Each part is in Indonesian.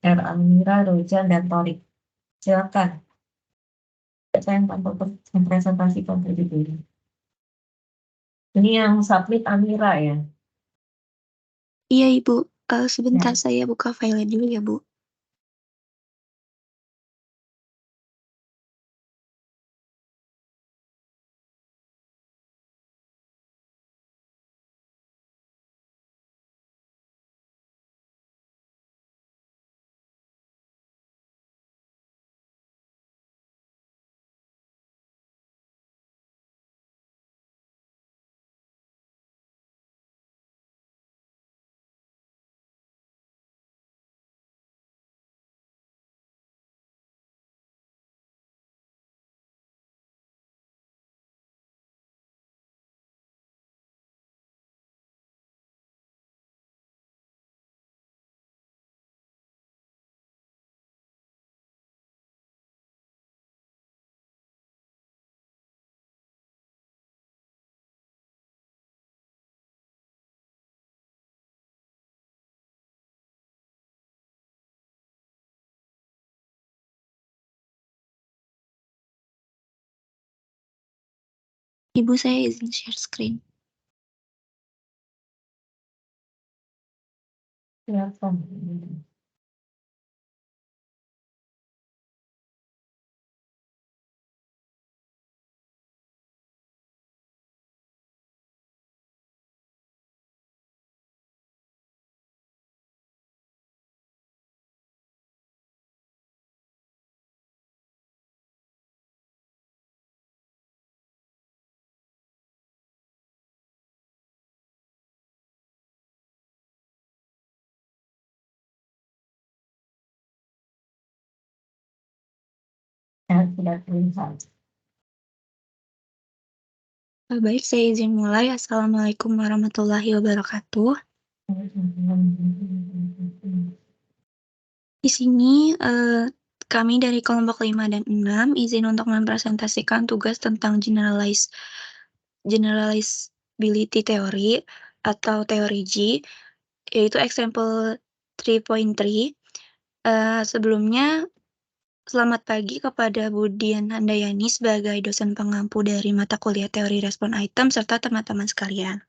R. Almira, Rojan, dan Torik. Silakan. Saya yang tanpa presentasikan terlebih dulu. Ini yang submit Amira ya? Iya, Ibu. Sebentar Ya. saya buka file dulu ya, Bu. Ibu, saya izin share screen. Silakan. Ya, tidak terlihat. Baik, saya izin mulai. Assalamualaikum warahmatullahi wabarakatuh. Di sini kami dari kelompok 5 dan 6 izin untuk mempresentasikan tugas tentang generalizability theory atau teori G, yaitu example 3.3. Sebelumnya, selamat pagi kepada Budian Handayani sebagai dosen pengampu dari mata kuliah teori respon item serta teman-teman sekalian.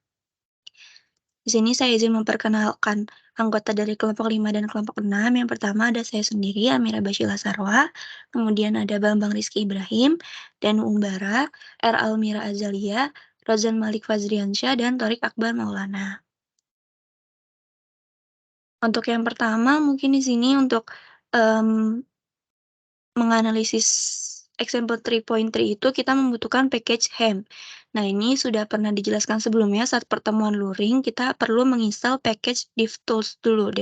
Di sini saya izin memperkenalkan anggota dari kelompok 5 dan kelompok 6. Yang pertama ada saya sendiri, Amira Bashila Sarwa. Kemudian ada Bambang Rizky Ibrahim, Danu Umbara, R. Almira Azalia, Rozan Malik Fazriansyah, dan Torik Akbar Maulana. Untuk yang pertama, mungkin di sini untuk menganalisis example 3.3 itu kita membutuhkan package hem. Nah, ini sudah pernah dijelaskan sebelumnya saat pertemuan luring, kita perlu menginstal package DevTools dulu.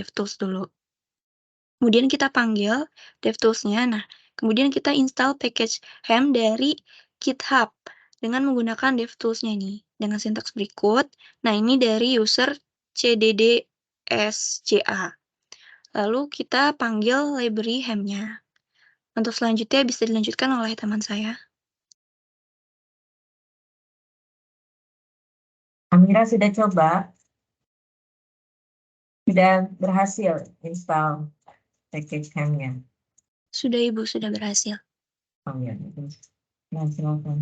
Kemudian kita panggil DevTools-nya. Nah, kemudian kita install package hem dari GitHub dengan menggunakan DevTools-nya ini dengan sintaks berikut. Nah, ini dari user cddSCA. Lalu kita panggil library hem-nya. Untuk selanjutnya bisa dilanjutkan oleh teman saya. Amira sudah coba? Sudah berhasil install package ham-nya? Sudah, Ibu, sudah berhasil. Oh ya, nah, silakan.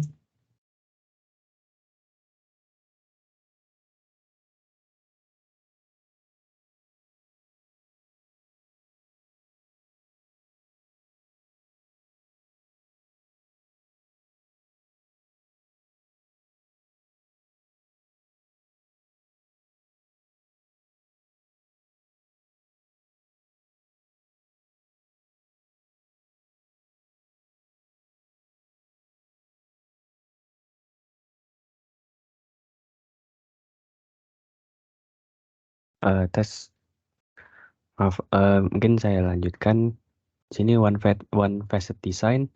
Tes. Maaf, mungkin saya lanjutkan. Sini one facet design.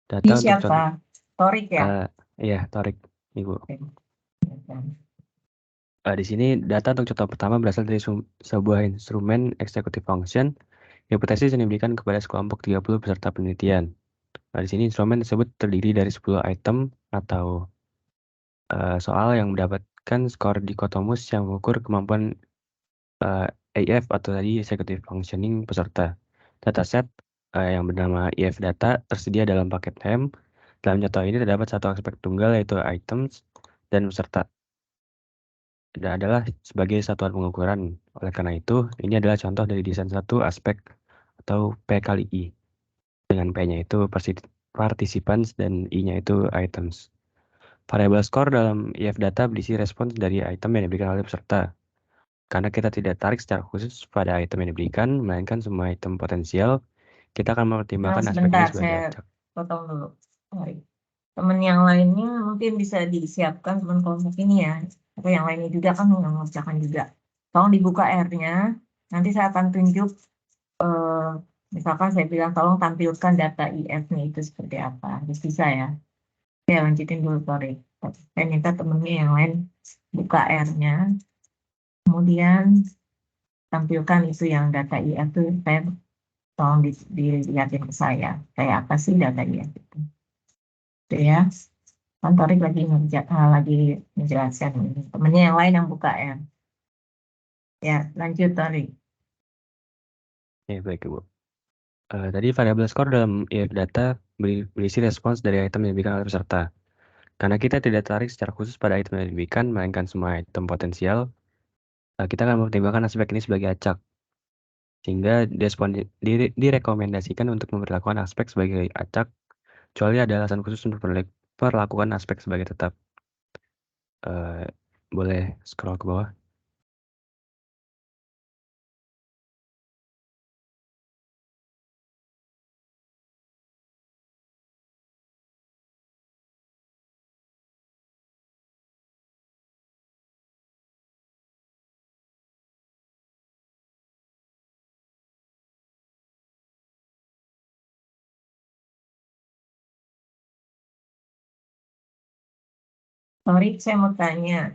Data Ini untuk siapa? Torik ya? Iya, Torik, Ibu. Oke. Di sini data untuk contoh pertama berasal dari sebuah instrumen executive function. Hipotesis yang diberikan kepada sekelompok 30 peserta penelitian. Di sini instrumen tersebut terdiri dari 10 item atau soal yang mendapatkan skor dikotomus yang mengukur kemampuan AF atau tadi executive functioning peserta. Dataset yang bernama IF data tersedia dalam paket HEM. Dalam contoh ini terdapat satu aspek tunggal yaitu items dan peserta adalah sebagai satuan pengukuran. Oleh karena itu, ini adalah contoh dari desain satu aspek atau P kali I. Dengan P-nya itu participants dan I-nya itu items. Variabel skor dalam IF data berisi respons dari item yang diberikan oleh peserta. Karena kita tidak tarik secara khusus pada item yang diberikan, melainkan semua item potensial, kita akan mempertimbangkan aspek ini Sebentar, sebagai saya acak. potong dulu. Sorry. Teman yang lainnya mungkin bisa disiapkan teman kelompok ini ya. Atau yang lainnya juga kan mengerjakan juga. Tolong dibuka R-nya. Nanti saya akan tunjuk, misalkan saya bilang tolong tampilkan data IF-nya itu seperti apa. Harus bisa ya. Oke, lanjutin dulu, sorry. Saya minta temennya yang lain buka R-nya. Kemudian tampilkan itu yang data IF itu, saya tolong dilihatin ke saya. Kayak apa sih data IF itu. Itu ya. Kan Torik lagi menjelaskan ini. Temennya yang lain yang buka R. Ya, lanjut Torik. Ya, baik, Ibu. Tadi variabel skor dalam IF data berisi respons dari item yang diberikan oleh peserta. Karena kita tidak tarik secara khusus pada item yang diberikan, melainkan semua item potensial, kita akan mempertimbangkan aspek ini sebagai acak. Sehingga direkomendasikan untuk memperlakukan aspek sebagai acak, kecuali ada alasan khusus untuk perlakukan aspek sebagai tetap. Boleh scroll ke bawah. Torik, saya mau tanya.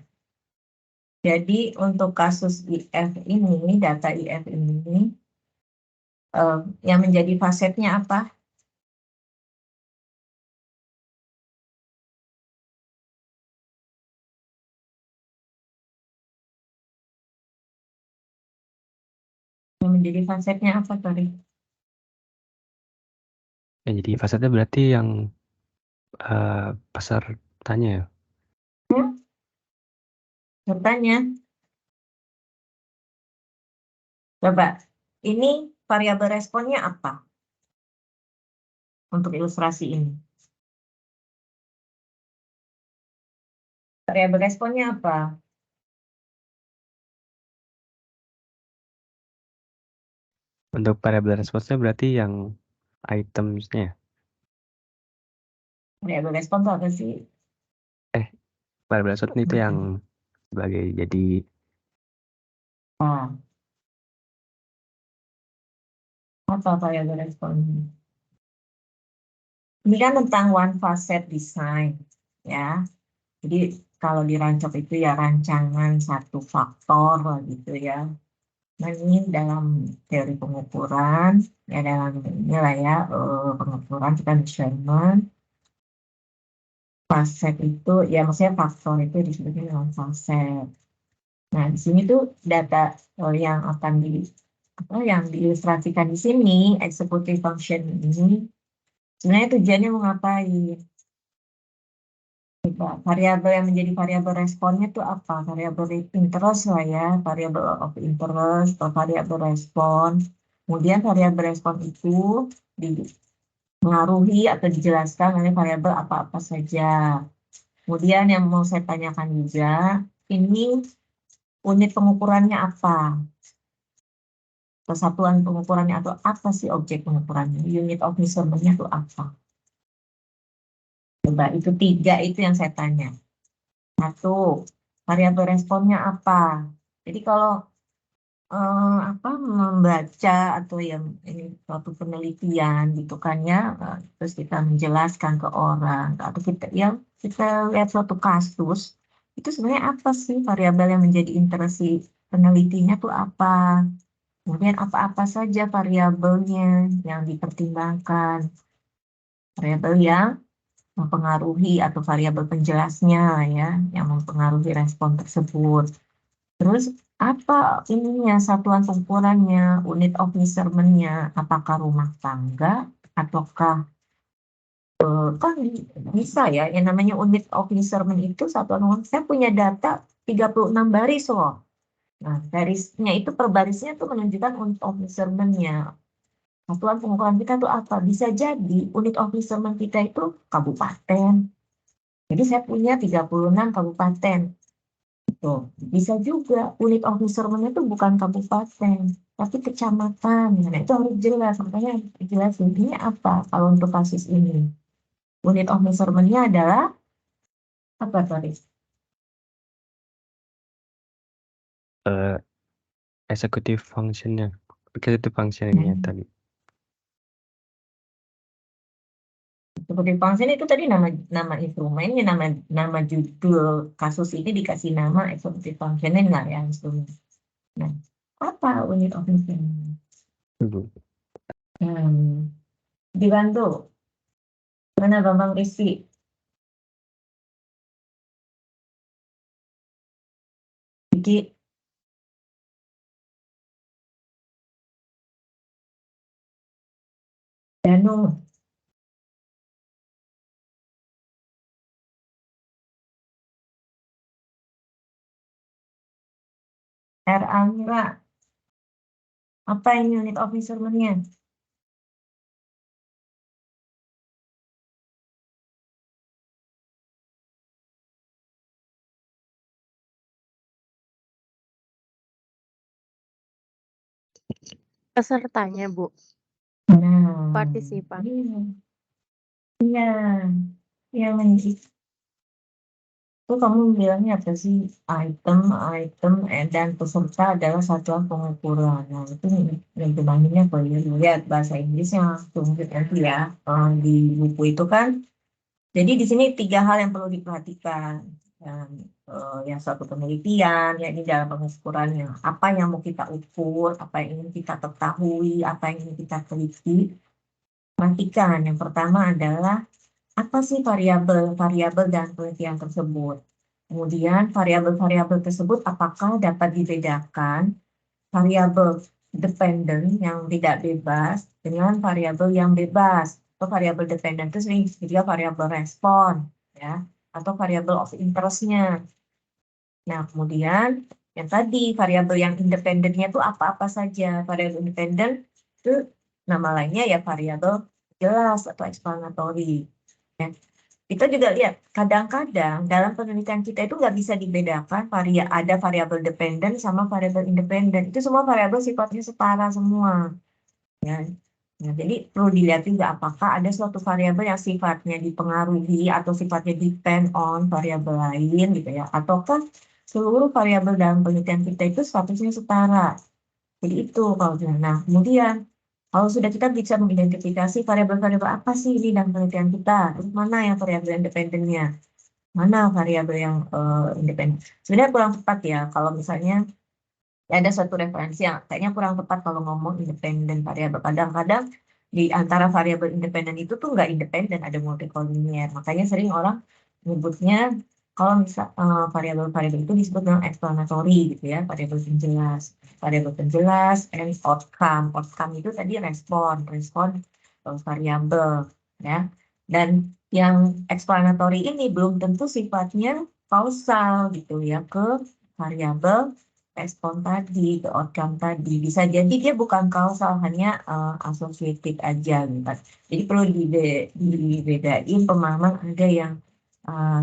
Jadi untuk kasus IF ini, data IF ini, yang menjadi fasetnya apa? Yang menjadi fasetnya apa, Torik? Ya, jadi fasetnya berarti yang pesertanya ya. Bertanya. Coba, ini variabel responnya apa? Untuk ilustrasi ini. Variabel responnya apa? Untuk variabel responsnya berarti yang itemsnya. Variabel respon itu apa sih? Variabel respons itu yang sebagai jadi Nah, apa variabel respon? Ini kan tentang one facet design, ya. Jadi kalau di Rancok itu ya rancangan satu faktor gitu ya. Nah ini dalam teori pengukuran, ya dalam inilah ya pengukuran kita measurement. Facet itu ya maksudnya faktor itu disebutnya dengan facet. Nah di sini tuh data yang akan yang diilustrasikan di sini executive function ini sebenarnya tujuannya mau ngapain? Variabel yang menjadi variabel responnya itu apa? Variabel interest lah ya, variabel of interest atau variabel respon. Kemudian variabel respon itu dipengaruhi atau dijelaskan oleh variabel apa-apa saja. Kemudian yang mau saya tanyakan juga, ini unit pengukurannya apa? Kesatuan pengukurannya atau apa sih objek pengukurannya? Unit of measurement-nya itu apa? Coba itu 3 itu yang saya tanya. Satu, variabel responnya apa? Jadi kalau membaca atau yang ini suatu penelitian gitu kan ya, terus kita menjelaskan ke orang atau kita lihat suatu kasus, itu sebenarnya apa sih variabel yang menjadi interest si penelitinya tuh apa? Kemudian apa-apa saja variabelnya yang dipertimbangkan? Variabel yang mempengaruhi atau variabel penjelasnya ya, yang mempengaruhi respon tersebut. Terus apa ininya satuan pengukurannya, unit of measurement-nya, apakah rumah tangga ataukah kan bisa ya, yang namanya unit of measurement itu satuan pengukuran. Saya punya data 36 baris loh. Nah, barisnya itu per barisnya tuh menunjukkan unit of measurement-nya. Satuan pengukuran kita tuh apa? Bisa jadi unit of measurement kita itu kabupaten. Jadi saya punya 36 kabupaten. Tuh, bisa juga unit of measurement itu bukan kabupaten, tapi kecamatan. Nah, itu harus jelas. Makanya jelas ini apa kalau untuk kasus ini. Unit of measurement-nya adalah apa tadi? Eh, executive function-nya. Executive function-nya tadi. Seperti function itu tadi nama instrumennya, nama judul kasus ini dikasih nama executive function-nya nggak ya instrumen. Nah, apa unit of measurement? Dulu. Dibantu. Mana Bambang Rizky? Diki, Danu, R. Amira. Apa ini unit of measurement-nya? Pesertanya, Bu. Nah, Partisipan. iya, yang itu kamu bilangnya apa sih? Item, dan peserta adalah satuan pengukuran. Nah, itu terjemahannya kalau lihat bahasa Inggrisnya langsung nanti ya. Di buku itu kan. Jadi di sini 3 hal yang perlu diperhatikan. Yang satu penelitian, ya ini dalam pengukurannya. Apa yang mau kita ukur, apa yang ingin kita ketahui, apa yang ingin kita teliti. Perhatikan, yang pertama adalah apa sih variabel dan penelitian tersebut. Kemudian variabel-variabel tersebut apakah dapat dibedakan variabel dependen yang tidak bebas dengan variabel yang bebas. Atau variabel dependen itu sering juga variabel respon, ya, atau variabel of interest-nya. Nah, kemudian yang tadi variabel yang independennya itu apa-apa saja. Variabel independen itu nama lainnya ya variabel jelas atau explanatory. Ya. Kita juga lihat, kadang-kadang dalam penelitian kita itu nggak bisa dibedakan ada variabel dependen sama variabel independen. Itu semua variabel sifatnya setara semua. Ya. Nah, jadi perlu dilihat juga apakah ada suatu variabel yang sifatnya dipengaruhi atau sifatnya depend on variabel lain gitu ya. Ataukah seluruh variabel dalam penelitian kita itu statusnya setara. Jadi itu kalau nah kemudian kalau sudah kita bisa mengidentifikasi variabel-variabel apa sih ini dalam penelitian kita, terus mana yang variabel independennya, mana variabel yang independen. Sebenarnya kurang tepat ya kalau misalnya ada suatu referensi yang kayaknya kurang tepat kalau ngomong independen variabel. Kadang-kadang di antara variabel independen itu tuh nggak independen, ada multikolinier. Makanya sering orang menyebutnya kalau misal variabel-variabel itu disebut dengan explanatory gitu ya, variabel penjelas. Variabel penjelas and outcome. Outcome itu tadi respon variabel ya. Dan yang explanatory ini belum tentu sifatnya kausal gitu ya ke variabel respon tadi, ke outcome tadi. Bisa jadi dia bukan kausal, hanya associated aja gitu. Jadi perlu dibedain pemahaman, ada yang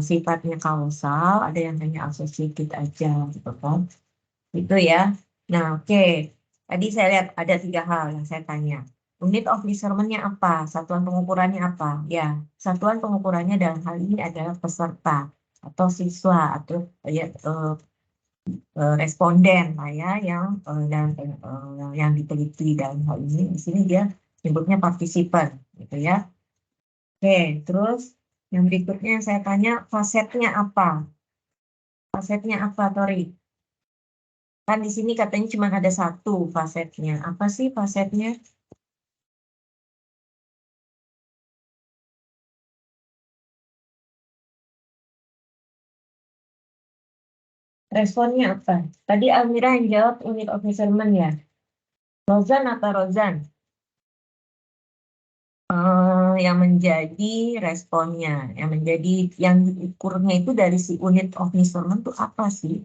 sifatnya kausal, ada yang hanya associated aja gitu kan. Itu ya. Nah, oke. Tadi saya lihat ada 3 hal yang saya tanya. Unit of measurement-nya apa? Satuan pengukurannya apa? Ya, satuan pengukurannya dalam hal ini adalah peserta atau siswa atau ya, responden lah ya yang diteliti dalam hal ini di sini dia nyebutnya partisipan gitu ya. Oke, terus yang berikutnya saya tanya fasetnya apa? Fasetnya apa, Tori? Kan di sini katanya cuma ada 1 fasetnya. Apa sih fasetnya? Responnya apa? Tadi Almira yang jawab unit of measurement ya. Rozan atau Rozan? Yang menjadi responnya, yang diukurnya itu dari si unit of measurement itu apa sih?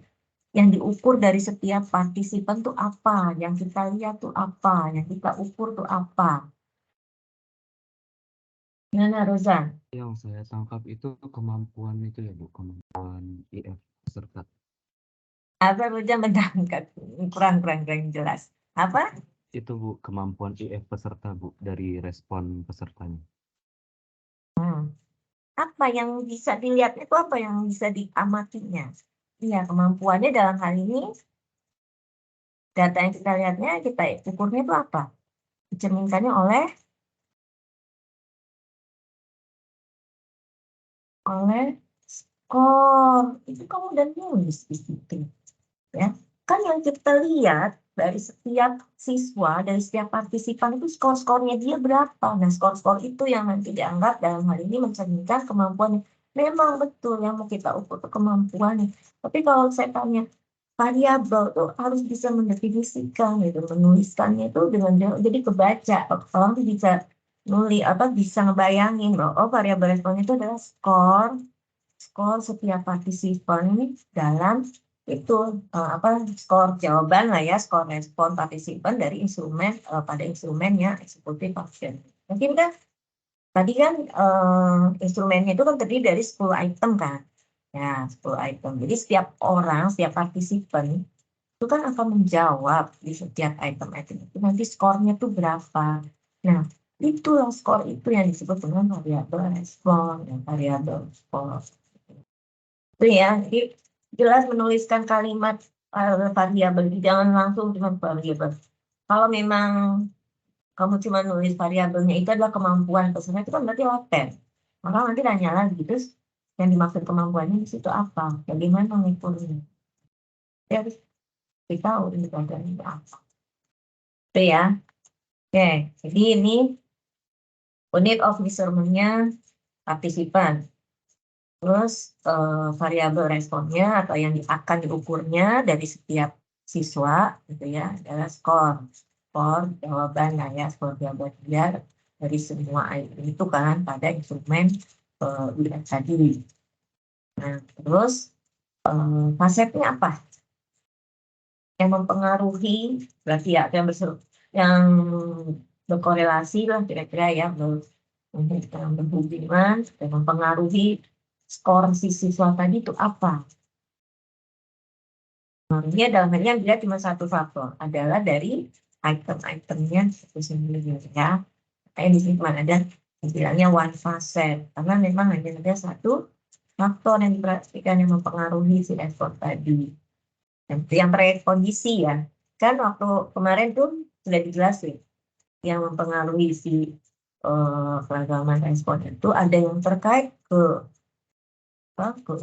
Yang diukur dari setiap partisipan tuh apa? Yang kita lihat tuh apa? Yang kita ukur tuh apa? Gimana Rozan? Yang saya tangkap itu kemampuan itu ya Bu, kemampuan IF peserta. Apa Rozan menangkap? Kurang jelas. Apa? Itu Bu, kemampuan IF peserta Bu, dari respon pesertanya. Apa yang bisa dilihat itu apa yang bisa diamatinya? Iya, kemampuannya dalam hal ini, data yang kita lihatnya, kita ukurnya itu apa? Dicerminkannya oleh skor. Itu kamu udah nulis di situ. Ya. Kan yang kita lihat dari setiap siswa, dari setiap partisipan itu skor-skornya dia berapa. Nah, skor-skor itu yang nanti dianggap dalam hal ini mencerminkan kemampuannya. Memang betul yang mau kita ukur itu kemampuannya. Tapi kalau saya tanya, variabel tuh harus bisa mendefinisikan gitu, menuliskannya itu dengan jadi kebaca. Orang tuh bisa nulis bisa ngebayangin bahwa oh variabel respon itu adalah skor setiap partisipan dalam itu skor jawaban lah ya, skor respon partisipan dari instrumen pada instrumennya executive function. Mungkin kan tadi kan instrumennya itu kan terdiri dari 10 item kan. Ya, 10 item. Jadi setiap orang, setiap partisipan itu kan akan menjawab di setiap item-item itu nanti skornya tuh berapa. Nah, itulah skor itu yang disebut dengan variabel respon, variabel skor. Itu ya, jadi jelas menuliskan kalimat variabel, jangan langsung cuma variabel. Kalau memang kamu cuma nulis variabelnya itu adalah kemampuan peserta, itu kan berarti laten. Maka nanti tanya lagi, terus yang dimaksud kemampuannya di situ apa? Bagaimana mengukurnya? Ya harus tahu indikatornya itu apa. Itu ya. Oke, jadi ini unit of measurement-nya partisipan. Terus variabel responnya atau yang akan diukurnya dari setiap siswa gitu ya adalah skor jawaban lah ya, skor jawaban dia dari semua item itu kan pada instrumen UIF tadi. Nah terus fasetnya apa yang mempengaruhi berarti ya yang berkorelasi lah kira-kira ya berhubungan dan mempengaruhi skor si siswa tadi itu apa? Pengaruhnya dalam hal ini dia cuma satu faktor, adalah dari item-itemnya itu sendiri ya. Kayak di sini cuma ada istilahnya one facet, karena memang hanya ada satu faktor yang diperhatikan yang mempengaruhi si effort tadi. Yang terkait kondisi ya, kan waktu kemarin tuh sudah dijelasin yang mempengaruhi si keragaman respon itu ada yang terkait ke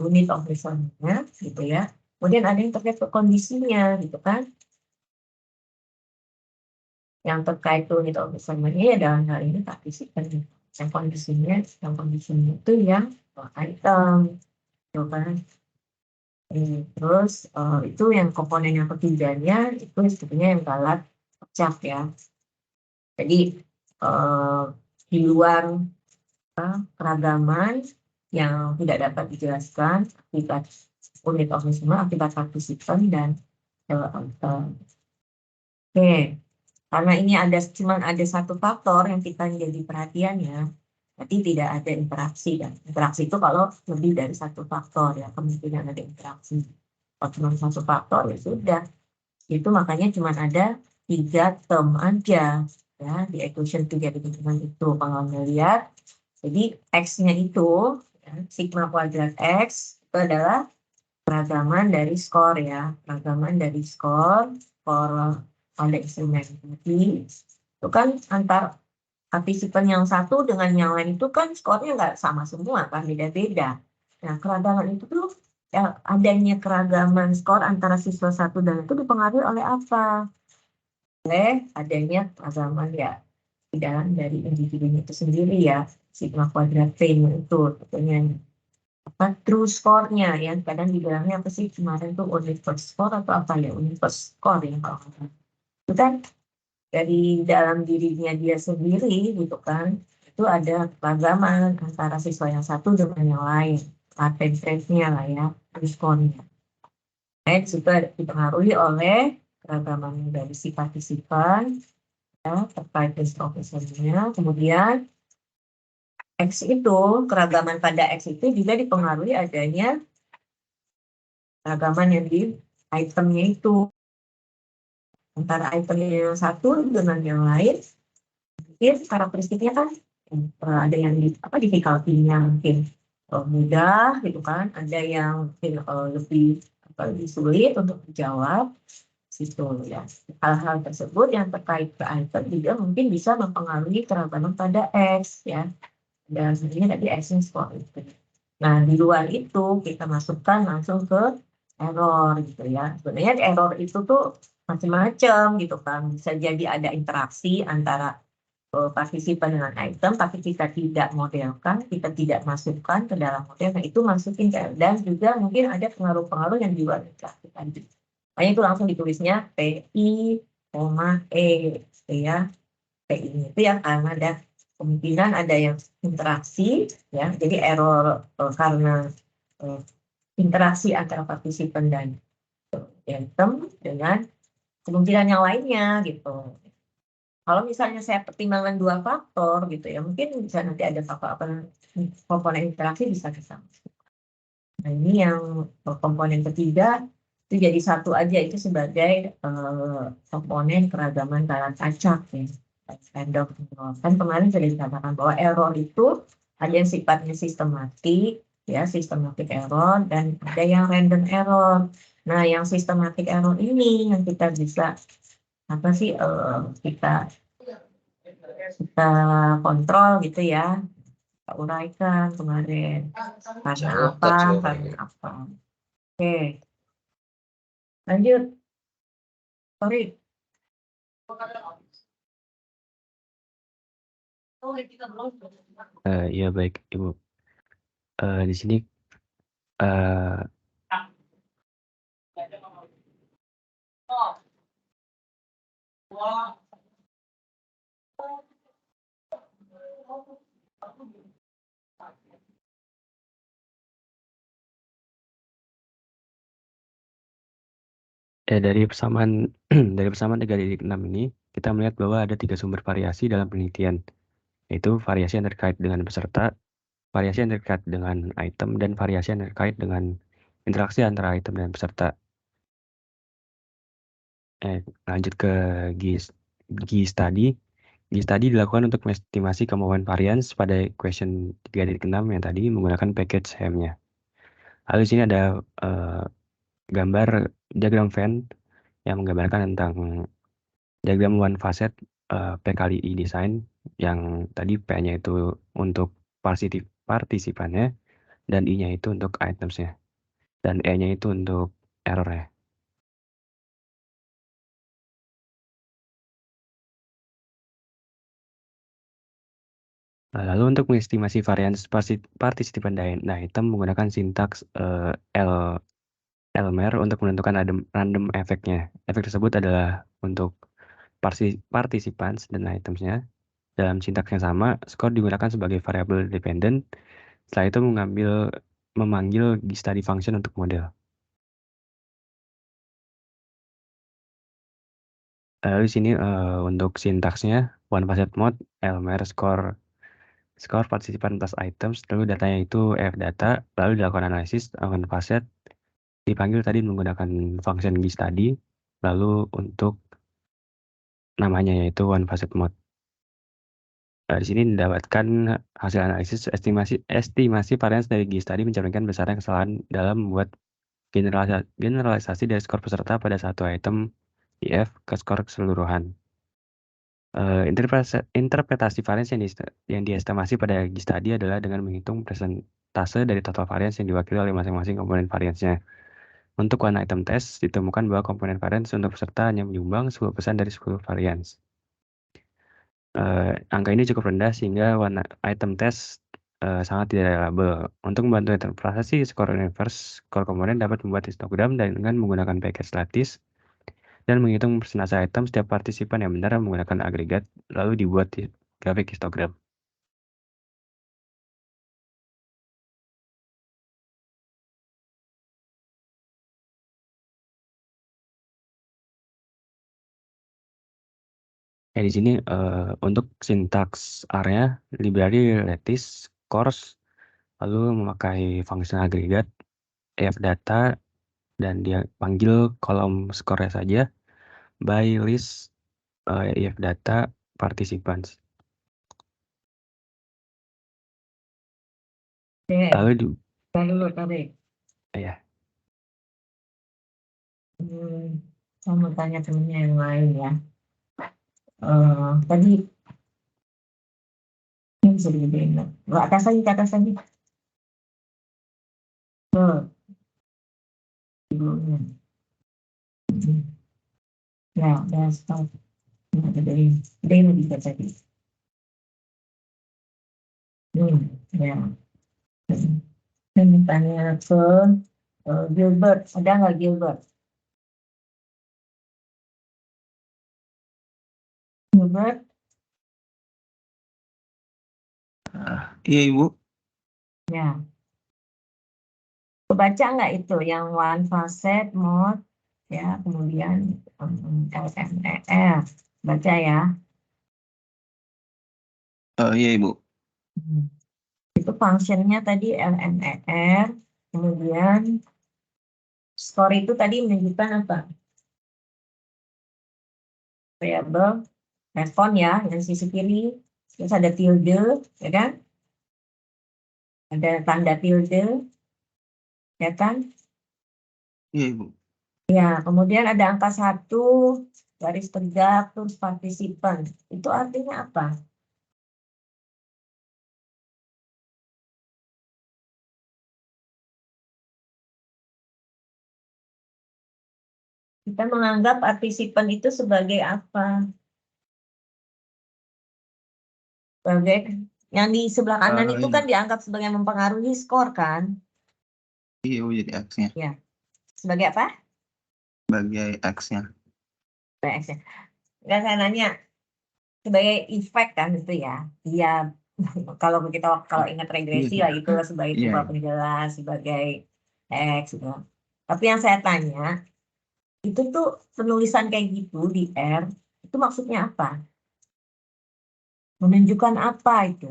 unit of measurement-nya gitu ya. Kemudian ada yang terkait ke kondisinya gitu kan. Yang terkait unit of measurement-nya ya dalam hal ini partisipan. Yang kondisinya itu yang item gitu kan. Terus itu yang komponen yang ketiganya itu sebetulnya yang galat pecah ya. Jadi di luar keragaman yang tidak dapat dijelaskan akibat unit of measurement, akibat partisipan dan oke, karena ini cuma ada satu faktor yang kita jadi perhatiannya, berarti tidak ada interaksi kan. Interaksi itu kalau lebih dari satu faktor ya kemungkinan ada interaksi. Kalau cuma satu faktor ya sudah, itu makanya cuma ada 3 term aja ya di equation 3 dihitungan itu kalau melihat. Jadi X-nya itu, ya, sigma kuadrat X, itu adalah keragaman dari skor ya. Keragaman dari skor pada instrumen tadi. Itu kan antar partisipan yang satu dengan yang lain itu kan skornya nggak sama semua, kan beda-beda. Nah, keragaman itu tuh, ya, adanya keragaman skor antara siswa satu dan itu dipengaruhi oleh apa? Oleh adanya keragaman ya di dalam dari individunya itu sendiri ya, sigma kuadrat P itu tentunya. true score-nya ya. Kadang dibilangnya apa sih kemarin tuh universe score atau apa ya, universe score ya kalau nggak salah. Itu kan dari dalam dirinya dia sendiri gitu kan, itu ada keragaman antara siswa yang satu dengan yang lain, latent trait-nya lah ya, true score-nya. Nah, juga dipengaruhi oleh keragaman dari si partisipan ya, terkait dengan profesornya. Kemudian X itu, keragaman pada X itu juga dipengaruhi adanya keragaman yang di itemnya itu. Antara itemnya yang satu dengan yang lain, mungkin karakteristiknya kan ada yang difficulty-nya mungkin mudah gitu kan, ada yang mungkin lebih sulit untuk dijawab situ ya. Hal-hal tersebut yang terkait ke item juga mungkin bisa mempengaruhi keragaman pada X ya. Dan sebenarnya tadi X-nya score itu. Nah, di luar itu kita masukkan langsung ke error gitu ya. Sebenarnya error itu tuh macam-macam gitu kan. Bisa jadi ada interaksi antara partisipan dengan item, tapi kita tidak modelkan, kita tidak masukkan ke dalam model. Nah, itu masukin ke dan juga mungkin ada pengaruh-pengaruh yang di luar interaksi tadi. Makanya itu langsung ditulisnya PI, E gitu ya. PI itu yang karena ada kemungkinan ada yang interaksi ya. Jadi error karena interaksi antara partisipan dan item dengan kemungkinan yang lainnya gitu. Kalau misalnya saya pertimbangkan dua faktor gitu ya, mungkin bisa nanti ada faktor apa komponen interaksi bisa kita. Nah, ini yang komponen ketiga itu jadi satu aja, itu sebagai komponen keragaman dalam acak ya. Random error. Kan kemarin sudah dikatakan bahwa error itu ada yang sifatnya sistematik ya, systematic error, dan ada yang random error. Nah, yang systematic error ini yang kita bisa apa sih kita kontrol gitu ya, kita uraikan kemarin karena apa. Oke, lanjut. Sorry. Iya baik Ibu. Di sini eh, dari persamaan dari persamaan 3,6 ini kita melihat bahwa ada 3 sumber variasi dalam penelitian, yaitu variasi yang terkait dengan peserta, variasi yang terkait dengan item, dan variasi yang terkait dengan interaksi antara item dan peserta. Lanjut ke GI study. GI study dilakukan untuk mengestimasi kemauan varians pada question 3,6 yang tadi menggunakan package HEM-nya. Lalu di sini ada gambar diagram Venn yang menggambarkan tentang diagram one facet P kali I design, yang tadi P-nya itu untuk partisipannya, dan I-nya itu untuk items-nya, dan E-nya itu untuk error-nya. Lalu untuk mengestimasi varians partisipan item menggunakan sintaks Elmer untuk menentukan random efeknya. Efek tersebut adalah untuk participants dan items-nya. Dalam sintaks yang sama, skor digunakan sebagai variabel dependent. Setelah itu memanggil study function untuk model. Lalu di sini untuk sintaksnya, one facet mode, Elmer skor partisipan plus items, lalu datanya itu F data, lalu dilakukan analisis one facet, dipanggil tadi menggunakan function study, lalu untuk namanya yaitu one facet mode. Di sini mendapatkan hasil analisis estimasi varians dari GI study mencerminkan besarnya kesalahan dalam membuat generalisasi dari skor peserta pada satu item IF ke skor keseluruhan. Interpretasi varians yang diestimasi pada GI study adalah dengan menghitung persentase dari total varians yang diwakili oleh masing-masing komponen variansnya. Untuk one item test, ditemukan bahwa komponen varians untuk peserta hanya menyumbang 10% dari 10 varians. Angka ini cukup rendah sehingga one item test sangat tidak reliable. Untuk membantu interpretasi skor inverse, skor komponen dapat membuat histogram dengan menggunakan package lattice dan menghitung persentase item setiap partisipan yang benar menggunakan agregat, lalu dibuat grafik histogram. Di sini untuk sintaks area, library lattice, course, lalu memakai fungsi agregat, EF data, dan dia panggil kolom skornya saja by list EF data participants. Oke, Lalu dulu tarik. ya, Saya mau tanya temennya yang lain ya. Tadi ini bisa digedein nggak? Ke atas lagi, ke atas lagi. Sebelumnya. Ya, udah stop. Gedein lebih ke tadi. Ya. Ini tanya ke Gilbert. Ada nggak Gilbert? Gilbert? Iya Ibu. Ya. Kebaca nggak itu yang one facet mode ya, kemudian LMER. Baca ya. Iya Ibu. Itu fungsinya tadi LMER, kemudian skor itu tadi menunjukkan apa? Variabel respon ya, yang sisi kiri, terus ada tilde, ya kan? Ada tanda tilde, ya kan? Iya Ibu. Ya, kemudian ada angka 1, garis tegak, terus partisipan. Itu artinya apa? Kita menganggap partisipan itu sebagai apa? Sebagai yang di sebelah kanan itu Ini. kan dianggap sebagai mempengaruhi skor kan? Iya Ibu, jadi X-nya. Ya. Sebagai apa? Sebagai X-nya. Sebagai X-nya. Enggak, saya nanya sebagai efek kan itu ya. Dia kalau ingat regresi Iya. lah itu sebagai Iya. sebuah penjelas, sebagai X gitu. Tapi yang saya tanya itu tuh penulisan kayak gitu di R itu maksudnya apa? Menunjukkan apa itu?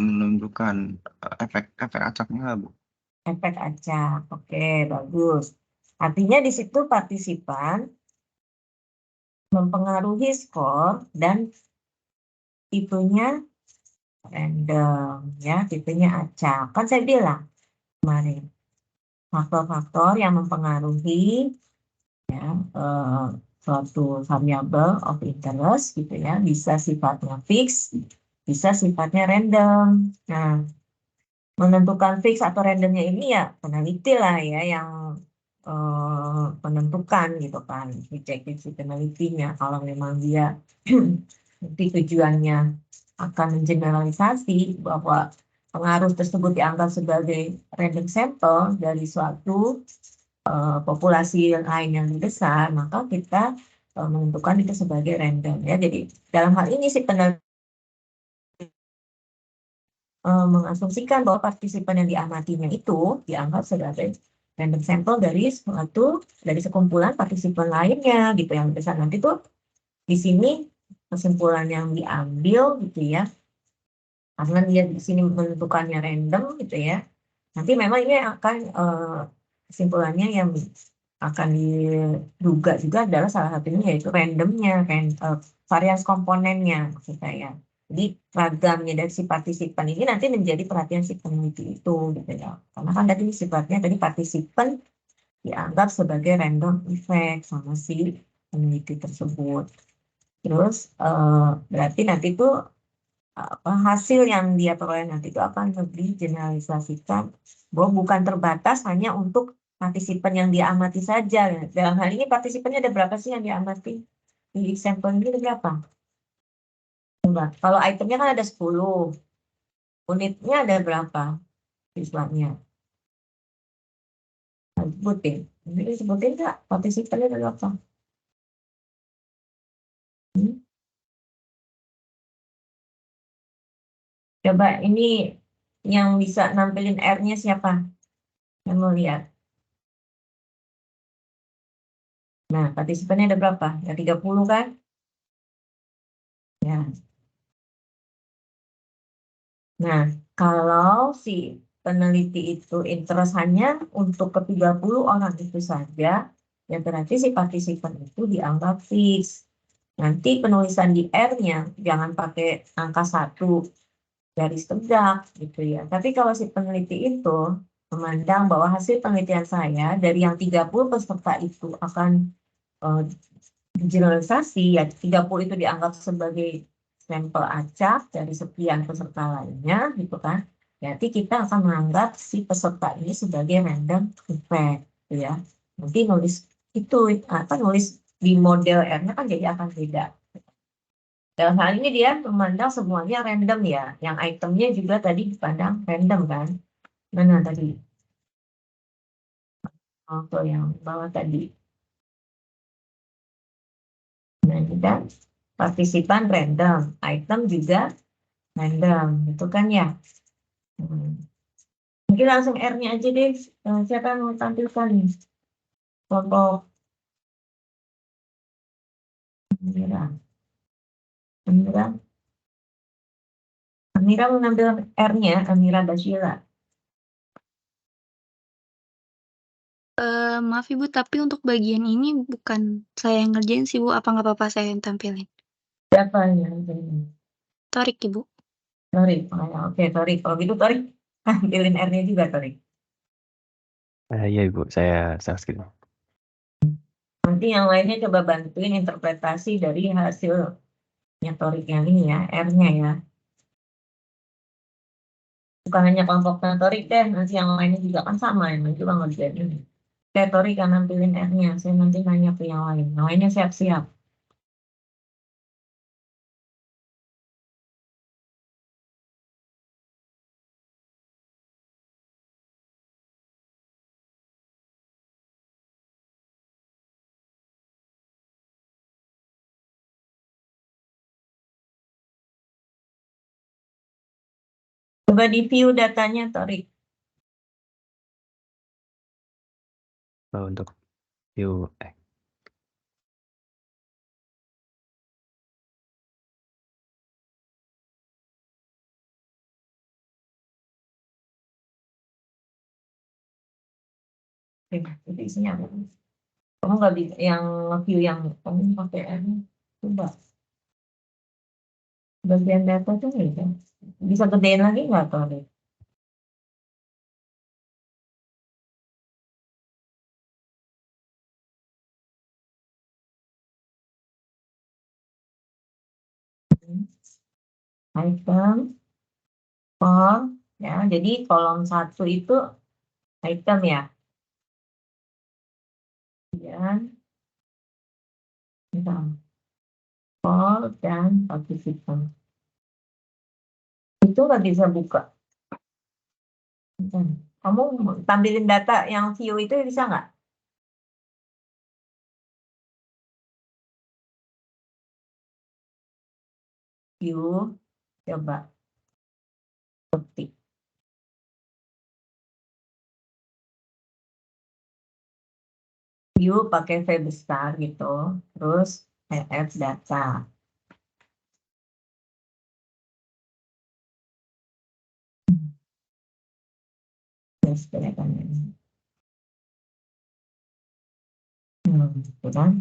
Menunjukkan efek acaknya Bu. Efek acak. Oke, bagus. Artinya di situ partisipan mempengaruhi skor dan tipenya random ya, tipenya acak. Kan saya bilang kemarin faktor-faktor yang mempengaruhi ya, suatu variabel of interest gitu ya, bisa sifatnya fix, bisa sifatnya random. Nah, menentukan fix atau randomnya ini ya peneliti lah ya yang menentukan gitu kan, dicek si penelitinya kalau memang dia nanti tujuannya akan mengeneralisasi bahwa pengaruh tersebut dianggap sebagai random sample dari suatu populasi lain yang lebih besar, maka kita menentukan itu sebagai random ya. Jadi dalam hal ini si peneliti mengasumsikan bahwa partisipan yang diamatinya itu dianggap sebagai random sample dari sekumpulan partisipan lainnya gitu yang besar. Nanti tuh di sini kesimpulan yang diambil gitu ya, karena dia di sini menentukannya random gitu ya. Nanti memang ini akan kesimpulannya yang akan diduga juga adalah salah satunya yaitu randomnya, varians komponennya maksud saya. Jadi ragamnya dari si partisipan ini nanti menjadi perhatian si peneliti itu gitu ya. Karena kan tadi sifatnya tadi partisipan dianggap sebagai random effect sama si peneliti tersebut. Terus berarti nanti tuh hasil yang dia peroleh nanti itu akan lebih generalisasikan bahwa bukan terbatas hanya untuk partisipan yang diamati saja. Dalam hal ini partisipannya ada berapa sih yang diamati? Di sampel ini ada berapa? Enggak. Kalau itemnya kan ada 10. Unitnya ada berapa siswanya? Sebutin. Jadi sebutin nggak partisipannya ada berapa? Hmm? Coba ini yang bisa nampilin R-nya siapa? Yang mau lihat. Nah, partisipannya ada berapa? Ya 30 kan? Ya. Nah, kalau si peneliti itu interest hanya untuk ke 30 orang itu saja, ya berarti si partisipan itu dianggap fix. Nanti penulisan di R-nya jangan pakai angka 1 garis tegak gitu ya. Tapi kalau si peneliti itu memandang bahwa hasil penelitian saya dari yang 30 peserta itu akan eh, generalisasi, ya 30 itu dianggap sebagai sampel acak dari sekian peserta lainnya gitu kan. Berarti kita akan menganggap si peserta ini sebagai random effect gitu ya. Nanti nulis itu apa nulis di model R-nya kan jadi akan beda. Dalam hal ini dia memandang semuanya random ya. Yang itemnya juga tadi dipandang random kan. Mana tadi? Atau yang bawah tadi. Nah, ini kan partisipan random, item juga random, itu kan ya. Mungkin langsung R-nya aja deh. Siapa yang mau tampilkan nih? Kelompok Amira. Amira. Amira mengambil R-nya, Amira Basyila. Maaf Ibu, tapi untuk bagian ini bukan saya yang ngerjain sih Bu, apa nggak apa-apa saya yang tampilin? Siapa yang ini? Torik Ibu. Torik. Oh, ya, oke, Torik. Kalau gitu Torik, tampilin R-nya juga Torik. Iya Ibu, saya skip. Nanti yang lainnya coba bantuin interpretasi dari hasilnya Torik yang ini ya, R-nya ya. Bukan hanya kelompok Torik deh, nanti yang lainnya juga kan sama ya, juga ngerjain ini. Torik kan nampilin R-nya, saya nanti nanya ke yang lain. Yang lainnya siap-siap. Coba di view datanya, Torik. Untuk view Oke, itu isinya apa? Kamu nggak bisa yang view yang kamu pakai R. Coba bagian data tuh nih kan. Bisa gedein lagi nggak, Torik? Item, form, ya. Jadi kolom 1 itu item ya. Kemudian, misal, call dan participant. Itu nggak bisa buka. Kamu tampilin data yang view itu bisa nggak? View, coba ketik. View pakai V besar gitu, terus EF data. Terus kelihatannya. Gitu kan?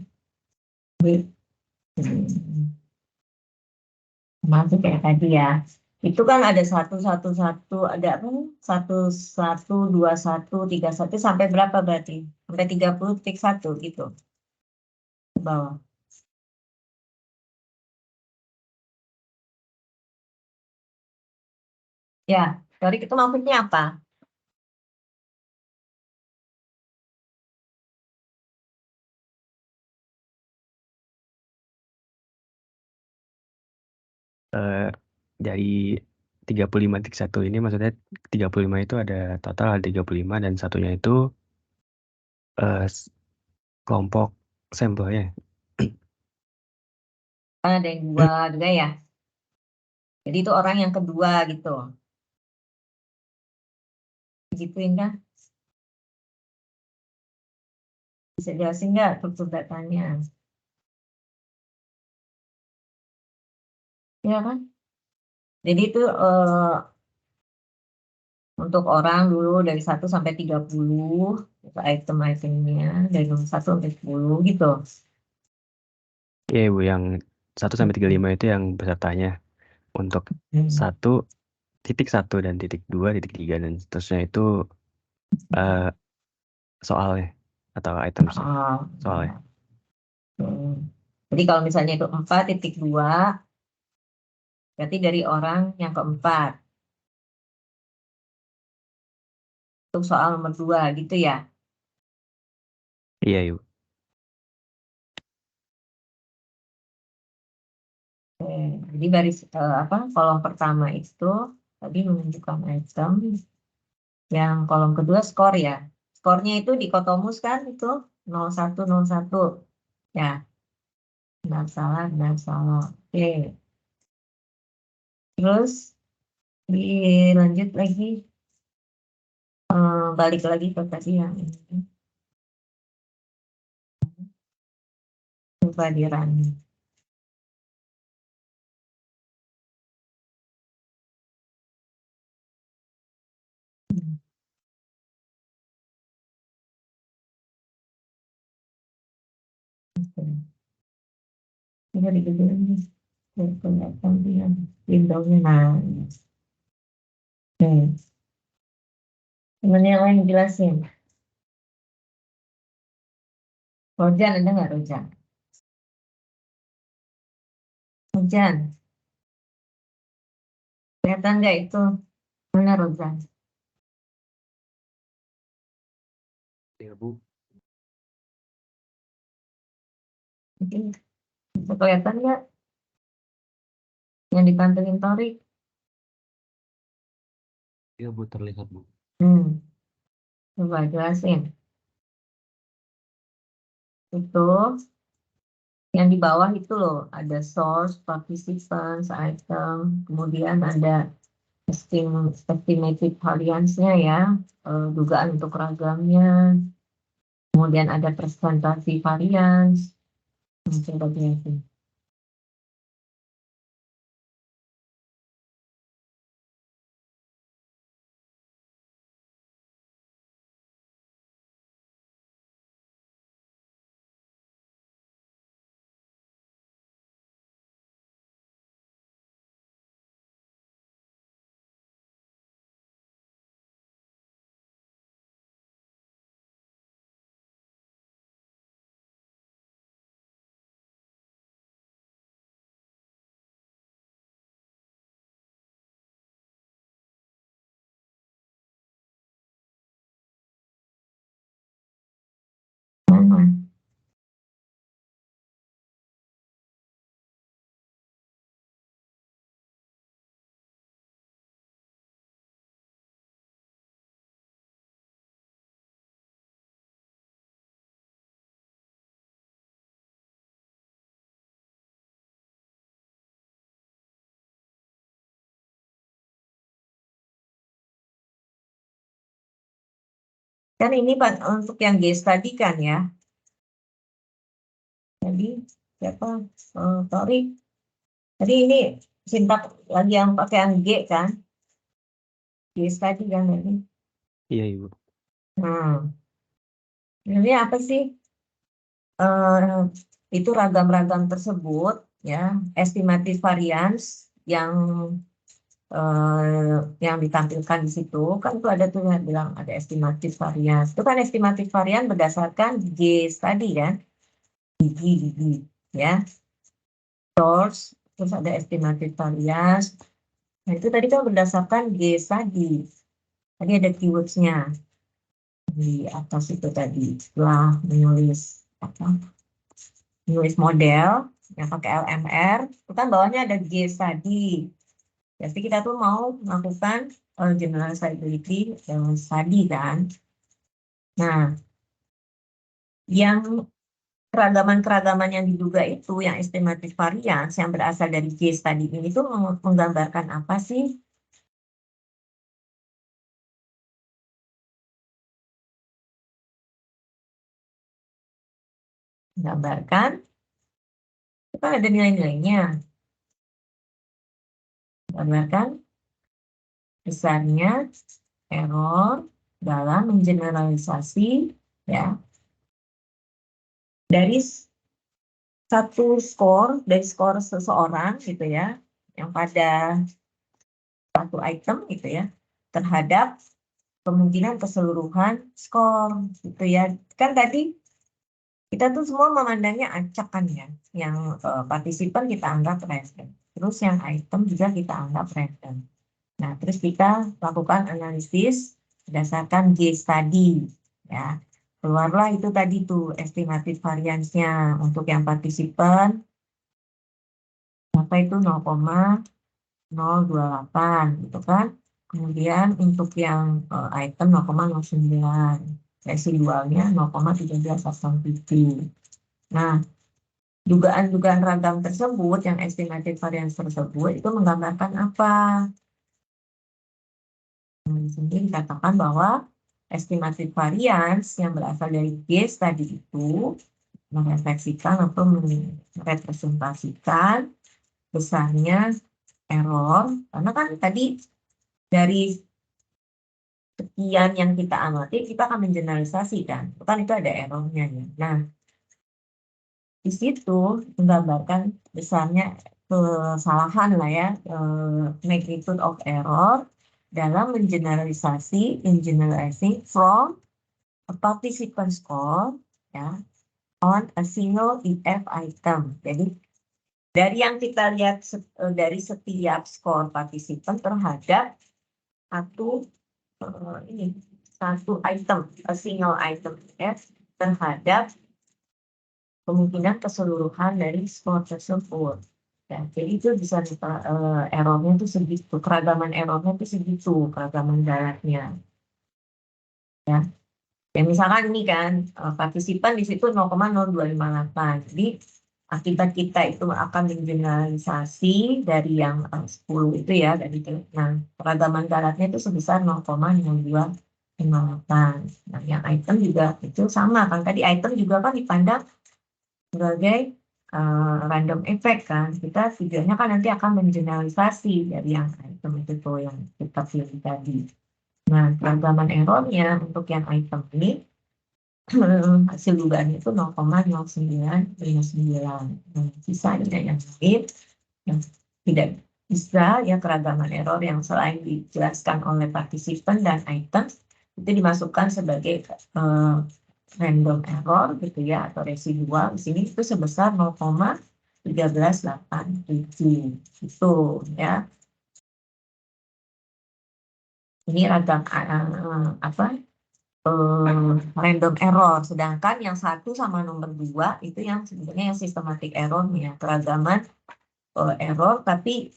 Masuk kayak tadi ya. Itu kan ada 111, ada apa? 112131 sampai berapa berarti? Sampai 30.1 gitu. Ke bawah. Ya, Torik itu maksudnya apa? dari 35.1 ini maksudnya 35 itu ada total ada 35 dan satunya itu kelompok sampelnya. Kan ada yang dua juga ya. Jadi itu orang yang kedua gitu. Gituin kan? Bisa jelasin nggak struktur datanya? Ya kan? Jadi itu untuk orang dulu dari 1 sampai 30 itu item-itemnya dari nomor 1 sampai 10 gitu. Iya Ibu, yang 1 sampai 35 itu yang pesertanya. Untuk 1.1 dan .2, .3 dan seterusnya itu soalnya atau items soalnya. Jadi kalau misalnya itu 4.2 berarti dari orang yang keempat. Untuk soal nomor 2 gitu ya. Iya Ibu. Jadi baris kolom pertama itu tadi menunjukkan item, yang kolom kedua skor ya. Skornya itu dikotomus kan itu 0101 ya. Benar salah. Oke. Terus dilanjut lagi, balik lagi ke tadi yang ini. Coba dirunning. Ini digedein nih. Kelihatan dia window-nya. Nah, oke. Temen yang lain jelasin. Rojan, ada nggak Rojan? Rojan, kelihatan nggak itu? Mana Rojan? Iya Bu. Mungkin bisa kelihatan nggak yang dipantulin Torik? Iya Bu, terlihat Bu. Coba jelasin. Itu yang di bawah itu loh, ada source, participants, item, kemudian ada estimated variance-nya ya, dugaan untuk ragamnya, kemudian ada presentasi variance. Coba jelasin. Mana? Kan ini Pak untuk yang G tadi kan ya. Jadi siapa? Torik. Tadi ini sintak lagi yang pakai yang G kan? G tadi kan tadi. Iya Ibu. Ini apa sih? Itu ragam-ragam tersebut ya, estimated variance yang ditampilkan di situ kan itu ada tuh yang bilang ada estimated variance. Itu kan estimated variance berdasarkan G tadi kan? Gigi ya. Source, terus ada estimated variance. Nah, itu tadi kan berdasarkan G tadi. Tadi ada keywords-nya di atas itu tadi. Setelah menulis model, yang pakai LMR, itu kan bawahnya ada G study. Jadi kita tuh mau melakukan generalizability study kan. Nah, yang keragaman-keragaman yang diduga itu, yang estimated variance yang berasal dari G study ini tuh menggambarkan apa sih? Menggambarkan, itu kan ada nilai-nilainya. Menggambarkan besarnya error dalam mengeneralisasi ya dari satu skor, dari skor seseorang gitu ya, yang pada satu item gitu ya, terhadap kemungkinan keseluruhan skor gitu ya. Kan tadi kita tuh semua memandangnya acak kan ya, yang partisipan kita anggap random, terus yang item juga kita anggap random. Nah, terus kita lakukan analisis berdasarkan G study ya. Keluarlah itu tadi tuh estimated variance-nya untuk yang partisipan apa itu 0,028 gitu kan. Kemudian untuk yang item 0,09, residualnya 0,1307. Nah, dugaan-dugaan ragam tersebut, yang estimated variance tersebut itu menggambarkan apa? Nah, di sini dikatakan bahwa estimated variance yang berasal dari G tadi itu merefleksikan atau merepresentasikan besarnya error, karena kan tadi dari sekian yang kita amati, kita akan mengeneralisasikan, kan itu ada errornya ya. Nah, di situ menggambarkan besarnya kesalahan lah ya, magnitude of error dalam in generalizing from a participant score ya on a single EF item. Jadi dari yang kita lihat dari setiap skor partisipan terhadap satu item, a single item F terhadap kemungkinan keseluruhan dari skor tersebut. Ya, jadi itu bisa errornya itu segitu, keragaman errornya itu segitu, keragaman daratnya. Ya, misalkan ini kan partisipan di situ 0,0258. Jadi akibat kita itu akan mengeneralisasi dari yang 10 itu ya, dari nah keragaman daratnya itu sebesar 0,0258. Nah, yang item juga itu sama kan, tadi item juga kan dipandang sebagai random effect kan, kita tujuannya kan nanti akan mengeneralisasi dari yang item itu tuh yang kita pilih tadi. Nah, keragaman errornya untuk yang item ini hasil dugaan itu 0,0959. Nah, sisanya yang lain yang tidak bisa ya, keragaman error yang selain dijelaskan oleh partisipan dan item itu dimasukkan sebagai random error gitu ya, atau residual di sini itu sebesar 0,1387 itu ya. Ini ragam random error, sedangkan yang 1 sama nomor 2 itu yang sebenarnya yang systematic error ya, keragaman error tapi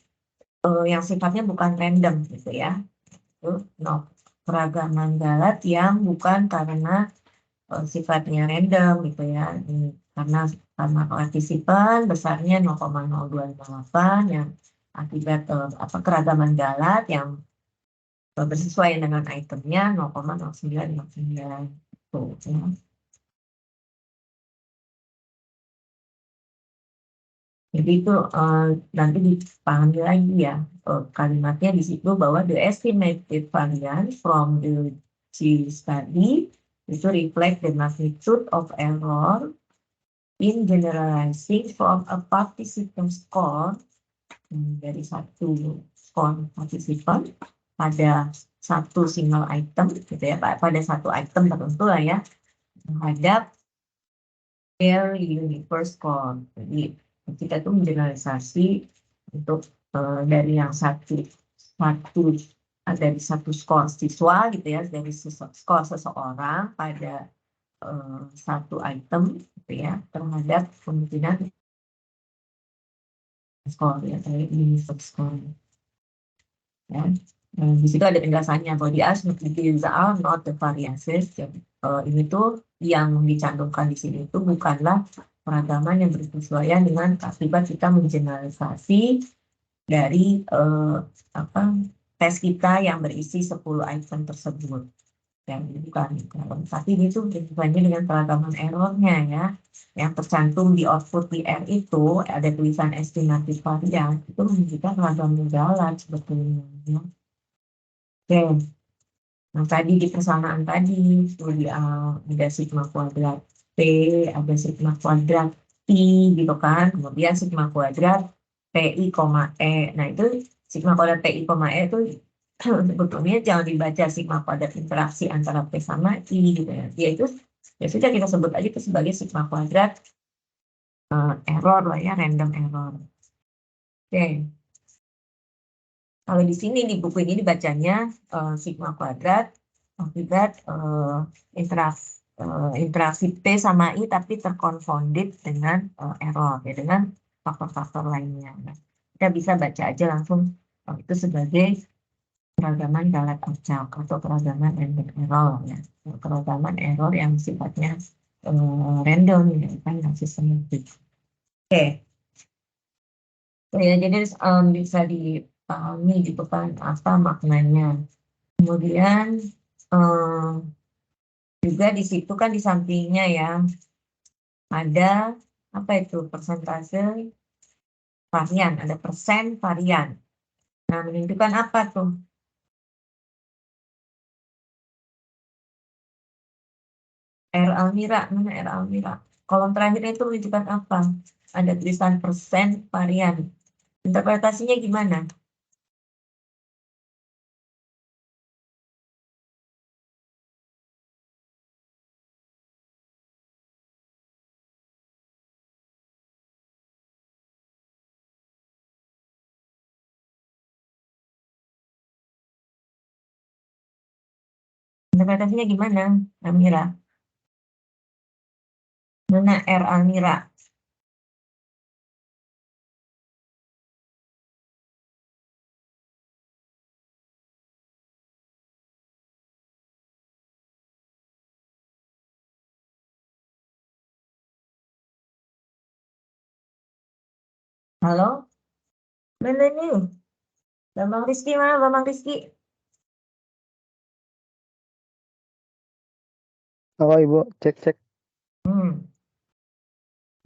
yang sifatnya bukan random gitu ya. Itu keragaman galat yang bukan karena sifatnya random gitu ya, karena partisipan besarnya 0,0258 yang akibat keragaman galat yang bersesuaian dengan itemnya 0,0959 tuh ya. Jadi itu nanti dipahami lagi ya kalimatnya di situ bahwa the estimated variance from the G study itu reflect the magnitude of error in generalizing from a participant score dari satu skor partisipan pada satu single item gitu ya, pada satu item tertentu lah ya, terhadap their universe score. Jadi kita tuh mengeneralisasi untuk dari yang dari satu skor siswa gitu ya, dari skor seseorang pada satu item gitu ya, terhadap kemungkinan score ya, TI subscore. Ya. Di situ ada penjelasannya bahwa these are not the variances. Ini tuh yang dicantumkan di sini itu bukanlah peragaman yang berkesesuaian dengan akibat kita mengeneralisasi dari tes kita yang berisi 10 item tersebut. Ya, bukan. Tapi ini tuh berhubungannya dengan peragaman errornya ya. Yang tercantum di output di R itu ada tulisan estimatif varian itu menunjukkan peragaman jalan sebetulnya. Ya. Oke, nah tadi di persamaan tadi itu ada sigma kuadrat P, ada sigma kuadrat I gitu kan, kemudian sigma kuadrat PI, E. Nah itu sigma kuadrat PI, E itu sebetulnya jangan dibaca sigma kuadrat interaksi antara P sama I gitu ya. Yaitu ya sudah kita sebut aja itu sebagai sigma kuadrat error lah ya, random error. Oke. Kalau di sini di buku ini dibacanya sigma kuadrat akibat interaksi P sama I tapi terkonfounded dengan error ya, dengan faktor-faktor lainnya. Nah, kita bisa baca aja langsung itu sebagai peragaman galat acak atau peragaman random error ya. Peragaman error yang sifatnya random ya, kan sistematik. Oke. Ya, jadi bisa dipahami gitu kan apa maknanya. Kemudian juga di situ kan di sampingnya ya ada apa itu persentase varian, ada persen varian. Nah, menunjukkan apa tuh? R Almira, mana R Almira? Kolom terakhir itu menunjukkan apa? Ada tulisan persen varian. Interpretasinya gimana? Interpretasinya gimana, Almira? Mana R Almira? Halo? Mana nih? Bambang Rizky mana? Bambang Rizky? Halo Ibu, cek.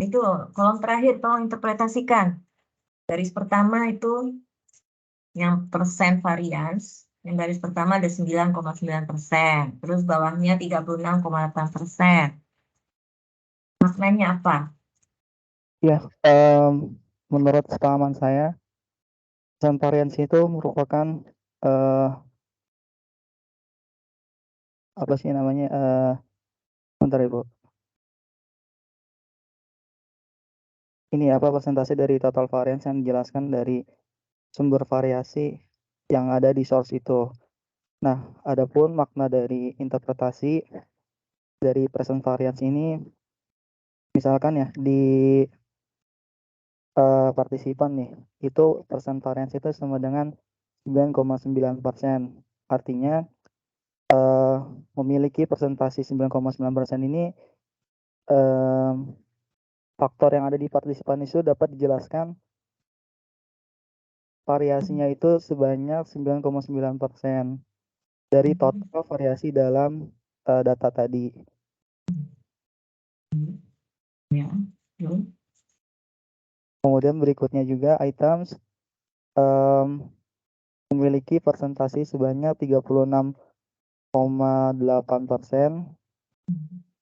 Itu kolom terakhir tolong interpretasikan. Garis pertama itu yang persen varians. Yang garis pertama ada 9,9%. Terus bawahnya 36,8%. Maknanya apa? Ya, menurut pemahaman saya, persen variansi itu merupakan apa sih namanya? Bentar Ibu. Ini apa persentase dari total variance yang dijelaskan dari sumber variasi yang ada di source itu. Nah, adapun makna dari interpretasi dari persen variance ini, misalkan ya di partisipan nih, itu persen variance itu sama dengan 9,9%. Artinya memiliki persentase 9,9% ini faktor yang ada di partisipan itu dapat dijelaskan variasinya itu sebanyak 9,9% dari total variasi dalam data tadi. Ya. Kemudian berikutnya juga items memiliki persentase sebanyak 36,8%,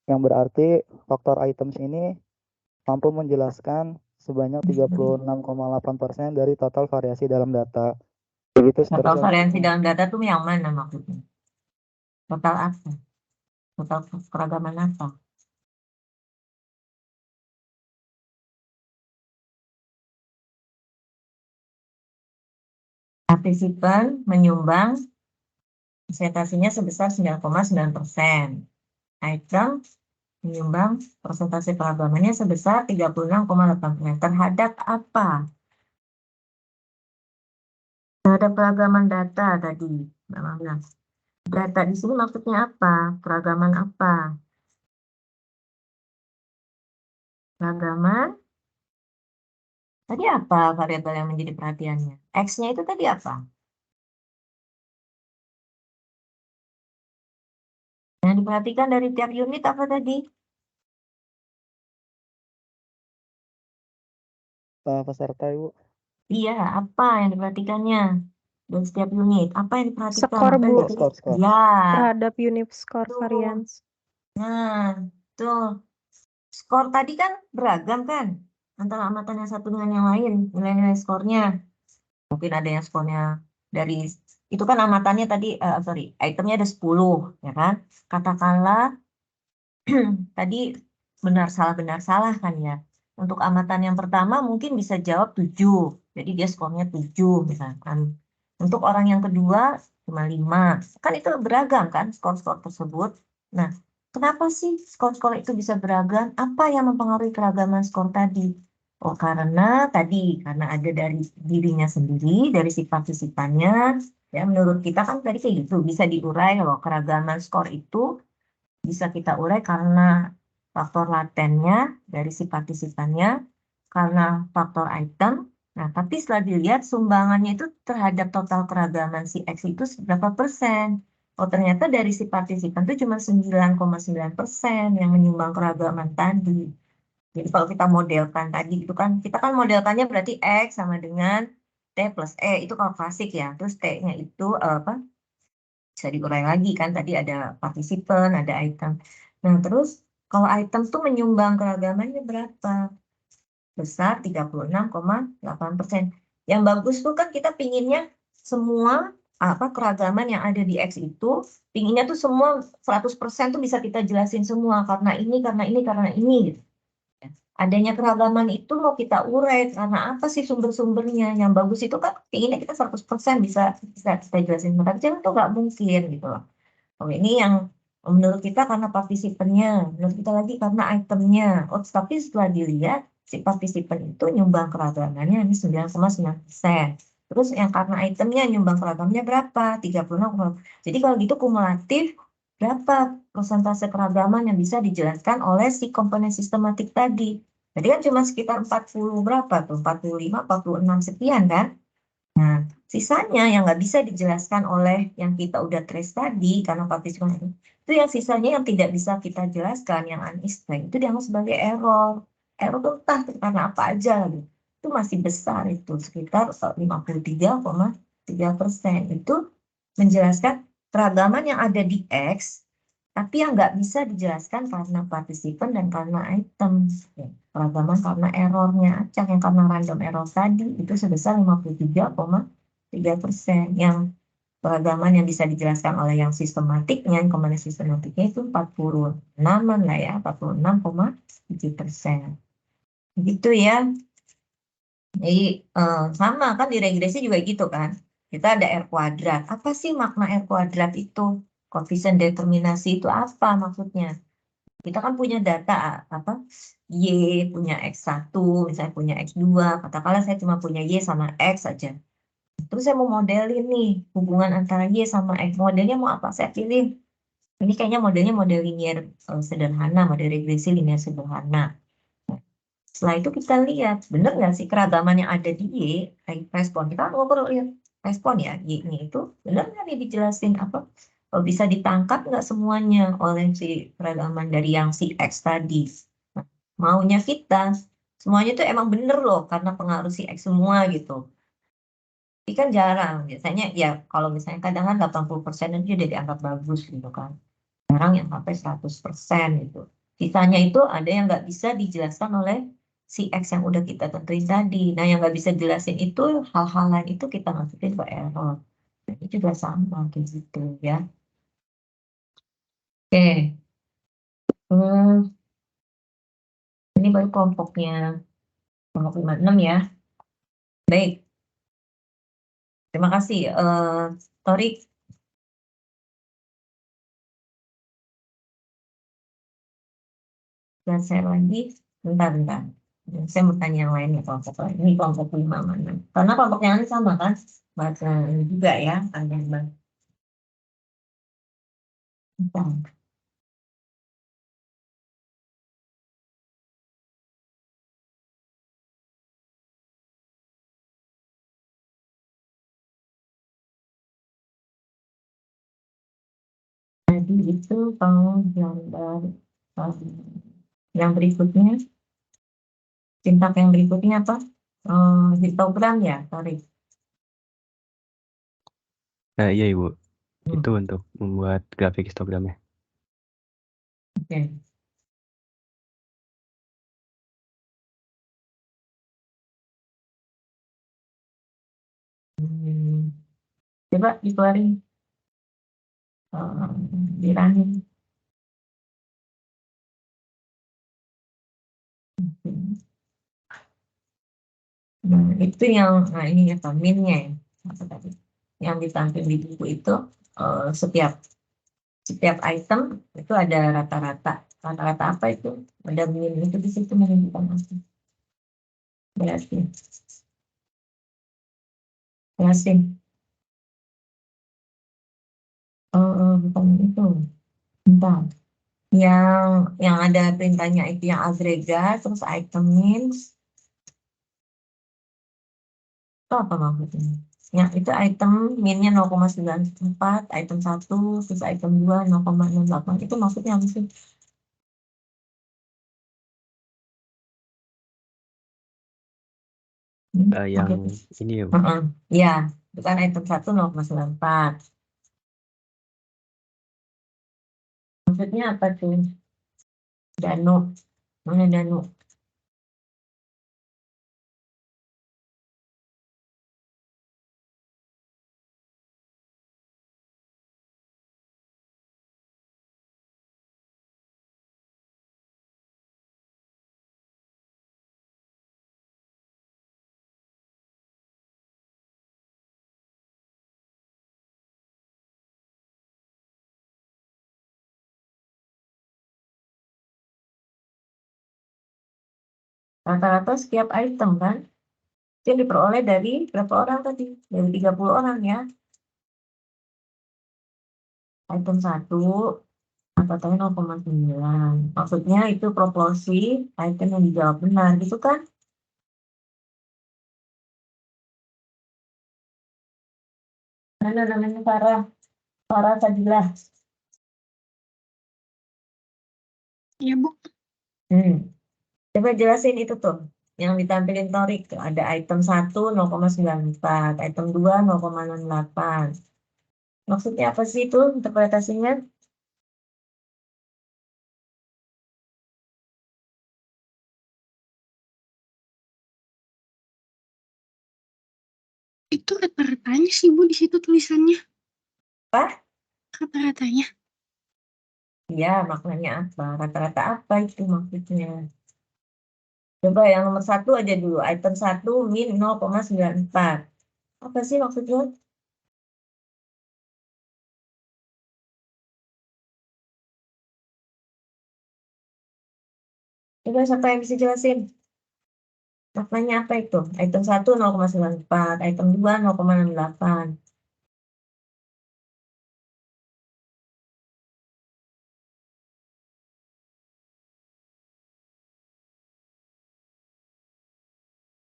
yang berarti faktor items ini mampu menjelaskan sebanyak 36,8% dari total variasi dalam data. Begitu Total seterusnya. variansi dalam data tuh yang mana maksudnya? Total apa? Total keragaman apa? Partisipan menyumbang persentasinya sebesar 9,9%. Item menyumbang persentase peragamannya sebesar 36,8%. Terhadap apa? Terhadap keragaman data tadi, Mbak Mangga. Data di sini maksudnya apa? Keragaman apa? Keragaman. Tadi apa variabel yang menjadi perhatiannya? X-nya itu tadi apa? Yang diperhatikan dari tiap unit apa tadi? Peserta Ibu. Iya, apa yang diperhatikannya? Dari setiap unit, apa yang diperhatikan? Skor, Apa yang Bu. ditulis? Skor. Ya, Terhadap unit skor Tuh. variance. nah, tuh. Skor tadi kan beragam kan? Antara amatan yang satu dengan yang lain, nilai-nilai skornya. Mungkin ada yang skornya dari, itu kan amatannya tadi, itemnya ada 10, ya kan? Katakanlah, tadi benar salah kan ya. Untuk amatan yang pertama mungkin bisa jawab 7, jadi dia skornya 7 misalkan. Untuk orang yang kedua cuma 5, kan itu beragam kan skor-skor tersebut. Nah, kenapa sih skor-skor itu bisa beragam? Apa yang mempengaruhi keragaman skor tadi? Oh, karena karena ada dari dirinya sendiri, dari si partisipannya, ya menurut kita kan tadi kayak gitu, bisa diurai loh keragaman skor itu bisa kita urai karena faktor latennya dari si partisipannya, karena faktor item. Nah, tapi setelah dilihat sumbangannya itu terhadap total keragaman si X itu berapa persen? Oh, ternyata dari si partisipan itu cuma 9,9% yang menyumbang keragaman tadi. Jadi kalau kita modelkan tadi itu kan, kita kan modelkannya berarti X sama dengan T plus E, itu kalau klasik ya. Terus T-nya itu apa? Bisa diurai lagi kan, tadi ada partisipan, ada item. Nah, terus kalau item tuh menyumbang keragamannya berapa? Besar 36,8%. Yang bagus tuh kan kita pinginnya semua apa keragaman yang ada di X itu, pinginnya tuh semua 100% tuh bisa kita jelasin semua karena ini, karena ini, karena ini gitu. Adanya keragaman itu mau kita urai karena apa sih sumber-sumbernya. Yang bagus itu kan pinginnya kita 100% bisa kita jelasin, tapi itu nggak mungkin gitu loh. Oh, ini yang menurut kita karena partisipannya, menurut kita lagi karena itemnya. Oh, tapi setelah dilihat, si partisipan itu nyumbang keragamannya ini 9,9%. Terus yang karena itemnya nyumbang keragamnya berapa? 36. Jadi kalau gitu kumulatif, berapa persentase keragaman yang bisa dijelaskan oleh si komponen sistematik tadi? Tadi kan cuma sekitar 40 berapa tuh? 45, 46 sekian kan? Nah, sisanya yang nggak bisa dijelaskan oleh yang kita udah trace tadi, karena partisipan itu yang sisanya yang tidak bisa kita jelaskan, yang unexplained, itu dianggap sebagai error. Error itu entah karena apa aja gitu. Itu masih besar itu, sekitar 53,3%. Itu menjelaskan keragaman yang ada di X, tapi yang nggak bisa dijelaskan karena partisipan dan karena item. Keragaman karena errornya acak, yang karena random error tadi itu sebesar 53,3%. Yang keragaman yang bisa dijelaskan oleh yang sistematiknya, yang komponen sistematiknya itu 46-an lah ya, 46,7%. Gitu ya. Jadi sama kan di regresi juga gitu kan. Kita ada R kuadrat. Apa sih makna R kuadrat itu? Koefisien determinasi itu apa maksudnya? Kita kan punya data apa? Y punya X1, misalnya punya X2. Katakanlah saya cuma punya Y sama X saja. Terus saya mau modelin nih hubungan antara Y sama X. Modelnya mau apa? Saya pilih. Ini kayaknya modelnya model linear sederhana, model regresi linear sederhana. Setelah itu kita lihat, benar nggak sih keragaman yang ada di Y, respon. Kita ngobrol lihat respon ya, Y-nya itu benar nggak nih dijelasin apa? Bisa ditangkap nggak semuanya oleh si keragaman dari yang si X tadi. Nah, maunya kita, semuanya itu emang bener loh, karena pengaruh si X semua gitu. Tapi kan jarang, biasanya ya kalau misalnya kadang kan 80% itu udah dianggap bagus gitu kan. Jarang yang sampai 100% gitu. Sisanya itu ada yang nggak bisa dijelaskan oleh si X yang udah kita tentuin tadi. Nah, yang nggak bisa jelasin itu, hal-hal lain itu kita masukin ke error. Nah, ini juga sama kayak gitu ya. Oke. Ini baru kelompoknya. Kelompok 56 ya. Baik. Terima kasih. Torik. Dan saya lagi. Bentar. Saya mau tanya yang lain ya kelompok lain. Ini kelompok 5 mana? Karena kelompok yang lain sama kan? bahasa ini juga ya, panjang banget. Bentar. Jadi itu kalau gambar yang berikutnya, tindak yang berikutnya apa? Histogram ya, sorry. Nah, iya Ibu. Hmm. Itu untuk membuat grafik histogramnya. Oke. Coba dikeluarin. Diranin. Nah, itu yang, nah ini ya, minnya ya. Apa tadi? Yang ditampil di buku itu, setiap item itu ada rata-rata. Rata-rata apa itu? Ada min itu di situ menunjukkan apa? Berarti. Jelasin. Bukan itu. Bentar. Yang ada perintahnya itu yang agregat, terus item min. Itu apa maksudnya? Ya, itu item minnya 0,94, item 1, terus item 2, 0,68. Itu maksudnya apa sih? Yang Maksudnya- ini ya Bu. Ya, itu kan item 1 0,94. Maksudnya apa tuh? Danu. Mana danu? Rata-rata setiap item kan? Itu yang diperoleh dari berapa orang tadi? Dari 30 orang ya. Item 1, angkatannya 0,9. Maksudnya itu proporsi item yang dijawab benar, gitu kan? Mana namanya Farah Sadilah. Iya, Bu. Coba jelasin itu tuh. Yang ditampilin Torik tuh. Ada item 1 0,94, item 2 0,68. Maksudnya apa sih itu interpretasinya? Itu rata-ratanya sih, Bu, di situ tulisannya. Apa? Rata-ratanya. Iya, maknanya apa? Rata-rata apa itu maksudnya? Coba yang nomor 1 aja dulu. Item 1 min 0,94. Apa sih maksudnya? Coba siapa yang bisa jelasin? Maknanya apa itu? Item 1 0,94, item 2 0,68.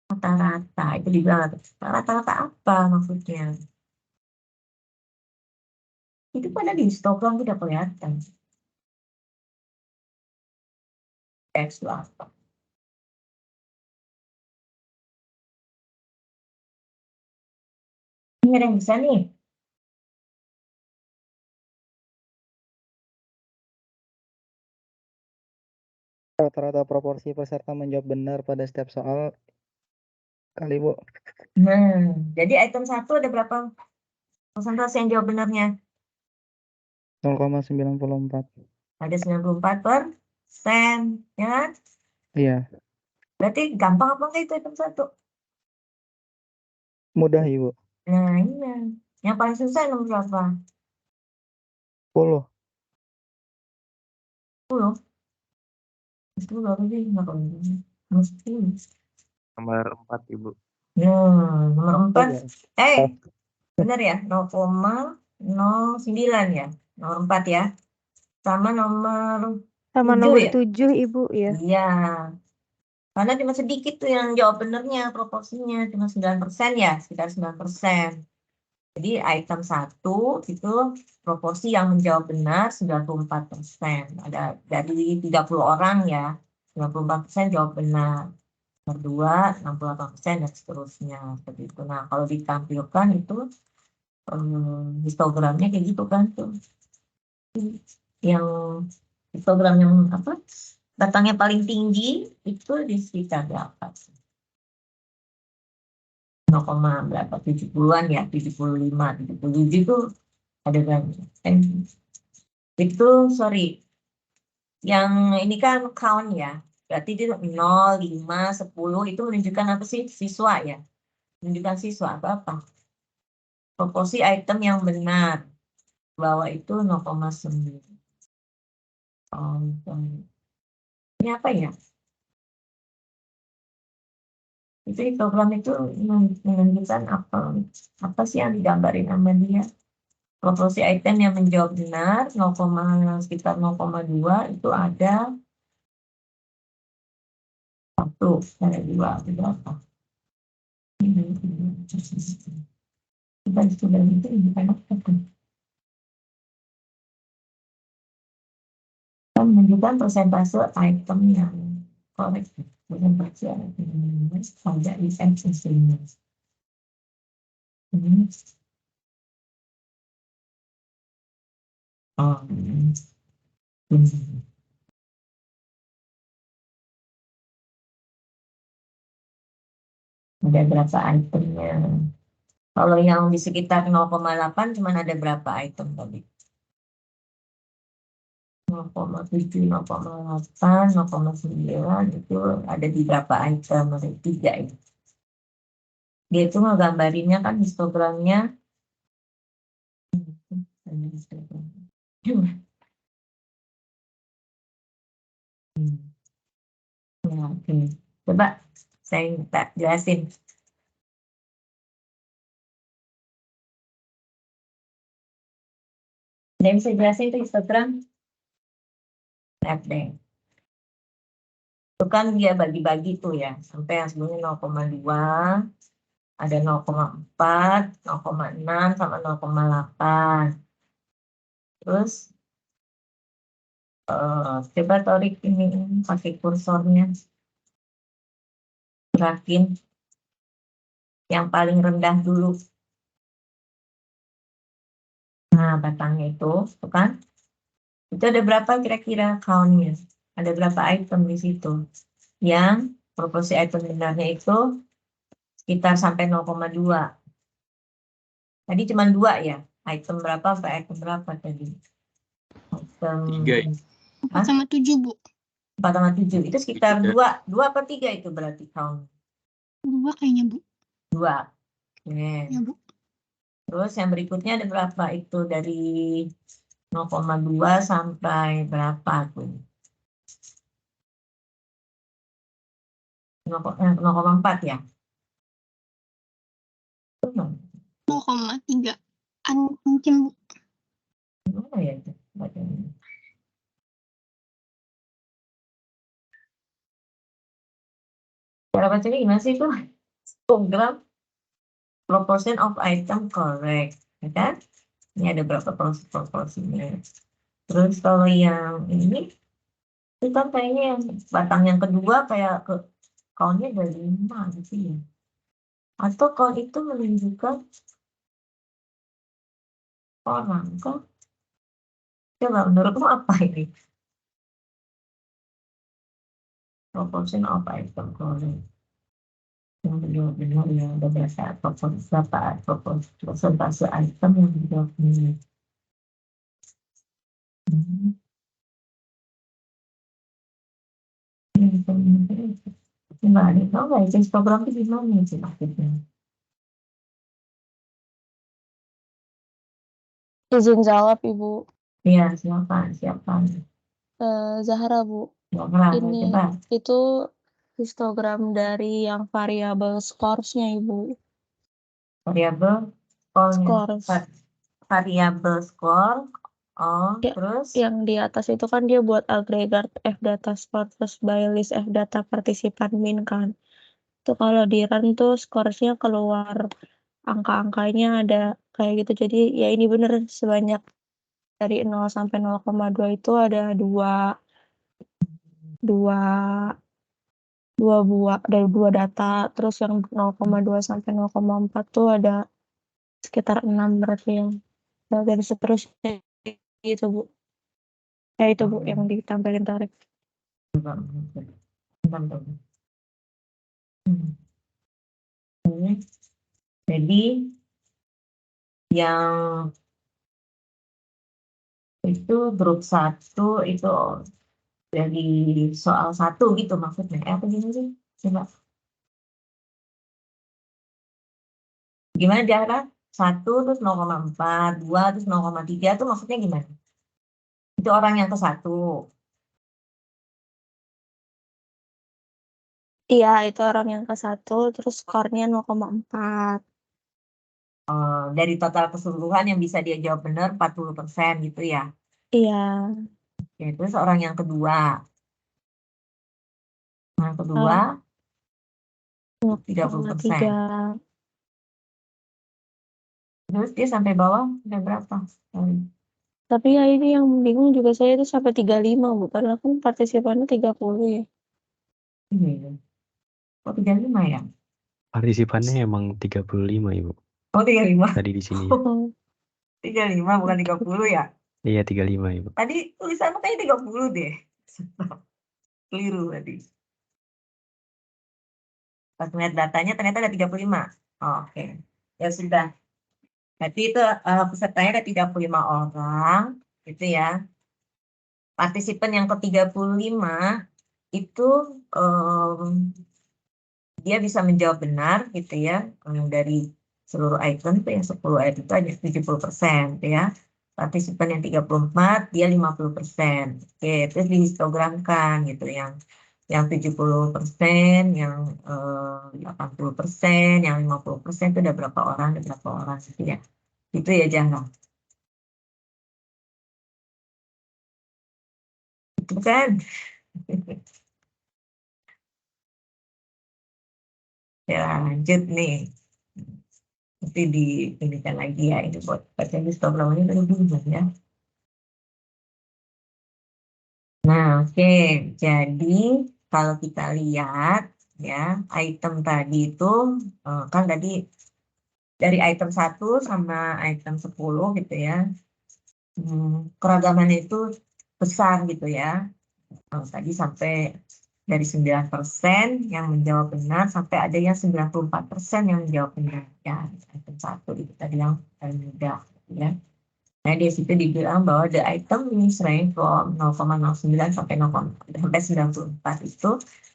Rata-rata, itu dibilang rata-rata apa maksudnya? Itu pada di histogram tidak kelihatan. X lah. Ini ada yang bisa nih. Rata-rata proporsi peserta menjawab benar pada setiap soal kali, Bu. Jadi item 1 ada berapa persentase yang jawab benarnya? 0,94. Ada 94%, ya kan? Iya, Berarti gampang apa enggak itu item 1? mudah, Ibu. Nah, iya. Yang paling susah nomor berapa? 10. 10. 10 berapa sih? Nggak tahu. Nomor 10. Nomor 4 Ibu. Nah, nomor 4. Oh, ya. Benar ya, 0,09 ya, nomor 4 ya. Sama nomor Sama 7 nomor ya? 7 Ibu ya. Iya. Karena cuma sedikit tuh yang jawab benernya, proporsinya cuma 9% ya, sekitar 9%. Jadi item 1 itu proporsi yang menjawab benar 94%. Ada dari 30 orang ya, 94% jawab benar. Kedua, 68% dan seterusnya. Seperti itu. Nah, kalau ditampilkan itu histogramnya kayak gitu kan tuh. Yang histogram yang apa? Datangnya paling tinggi itu di sekitar berapa? 0, berapa 70-an ya, 75, 77 itu ada berapa? Itu sorry. Yang ini kan count ya. Berarti itu 0, 5, 10 itu menunjukkan apa sih? Siswa ya. Menunjukkan siswa apa? Proporsi item yang benar. Bawah itu 0,9. Ini apa ya? Itu histogram itu menunjukkan apa sih yang digambarin sama dia. Proporsi item yang menjawab benar 0, sekitar 0,2 itu ada 1, ada 2, ada berapa? Kita sudah itu bukan apa kan? Kita menunjukkan persentase item yang korek. Persentase item yang pada event sistemnya. Ada berapa itemnya? Kalau yang di sekitar 0,8 cuma ada berapa item tadi? 0,7, 0,8, 0,9 itu ada di berapa item? Ada 3 ya. Dia itu ngegambarinnya kan histogramnya. Ya, oke. Coba saya minta jelasin. Ada yang bisa jelasin itu histogram? Lihat deh. Itu kan dia bagi-bagi tuh ya. Sampai yang sebelumnya 0,2, ada 0,4, 0,6, sama 0,8. Terus coba tarik ini pakai kursornya. Gerakin yang paling rendah dulu. Nah, batangnya itu kan? Itu ada berapa kira-kira count-nya? Ada berapa item di situ? Yang proporsi item benarnya itu sekitar sampai 0,2. Tadi cuma 2 ya? Item berapa sampai item berapa tadi? Item 4 sama 7, Bu. 4 sama 7. Itu sekitar 2 apa 3 itu berarti count? 2 kayaknya, Bu. 2. Oke. Ya, Bu. Terus yang berikutnya ada berapa? Itu dari 0,2 sampai berapa tuh? 0,4 ya? 0,3. Mungkin, Bu. Gimana ya itu bacanya? Cara bacanya gimana sih itu? Program proportion of item correct, ya kan? Ini ada berapa proporsinya. Terus kalau yang ini, itu kan kayaknya yang batang yang kedua kayak count-nya dari 5 gitu ya. Atau count itu menunjukkan orang kan? Coba menurutmu apa ini? Proportion of item correct. Yang benar-benar yang ada berapa persentase item yang dijawab benar. Gimana? Tahu nggak ya histogram itu gimana sih maksudnya? Izin jawab Ibu. Iya, siapa? Zahra Bu. Zahra, Ini coba. itu histogram dari yang variabel scores-nya Ibu. Variabel Scores. Variabel score. Oh, Ya, terus Yang di atas itu kan dia buat agregat F data score terus by list F data partisipan min kan. Itu kalau di run tuh scoresnya keluar angka-angkanya ada kayak gitu. Jadi ya ini bener sebanyak dari 0 sampai 0,2 itu ada dua buah dari dua data, terus yang 0,2 sampai 0,4 tuh ada sekitar 6 berarti yang dan seterusnya gitu Bu. Ya itu Bu yang ditampilin tarik. bentar. Jadi yang itu grup 1 itu dari soal 1 gitu maksudnya. Apa gimana sih? Coba. Gimana cara? 1 terus 0,4, 2 terus 0,3 itu maksudnya gimana? Itu orang yang ke 1. Iya, itu orang yang ke 1 terus skornya 0,4. Dari total keseluruhan yang bisa dia jawab benar 40% gitu ya. Iya, Oke, terus orang yang kedua. Yang kedua 30%. 0,3. Terus dia sampai bawah udah berapa? Tapi ya ini yang bingung juga saya itu sampai 35 Bu, karena kan partisipannya 30 ya. Iya. Oh, 35 ya? Partisipannya emang 35 Ibu. Oh, 35. Tadi di sini. 35 bukan 30 ya? Iya 35 Ibu. Tadi tulisannya kayaknya 30 deh. Keliru tadi. Pas ngeliat datanya ternyata ada 35. Oh, oke. Ya sudah. Berarti itu pesertanya ada 35 orang. Gitu ya. Partisipan yang ke-35 itu dia bisa menjawab benar gitu ya. Dari seluruh item itu yang 10 item itu ada 70% gitu ya. Partisipan yang 34 dia 50%. Oke, terus dihistogramkan gitu yang 70%, yang 80%, yang 50% itu ada berapa orang gitu ya. Itu ya jangan. Itu kan. Ya, lanjut nih. Nanti dipindah lagi ya ini buat baca histogram ini tadi bingung ya. Nah, oke. Jadi kalau kita lihat ya, item tadi itu kan tadi dari item 1 sama item 10 gitu ya. Keragamannya itu besar gitu ya. Tadi sampai dari 9% yang menjawab benar sampai ada yang 94% yang menjawab benar ya. Item 1 itu tadi yang paling mudah gitu ya. Nah, di situ dibilang bahwa the item is range from 0,09 sampai 94 itu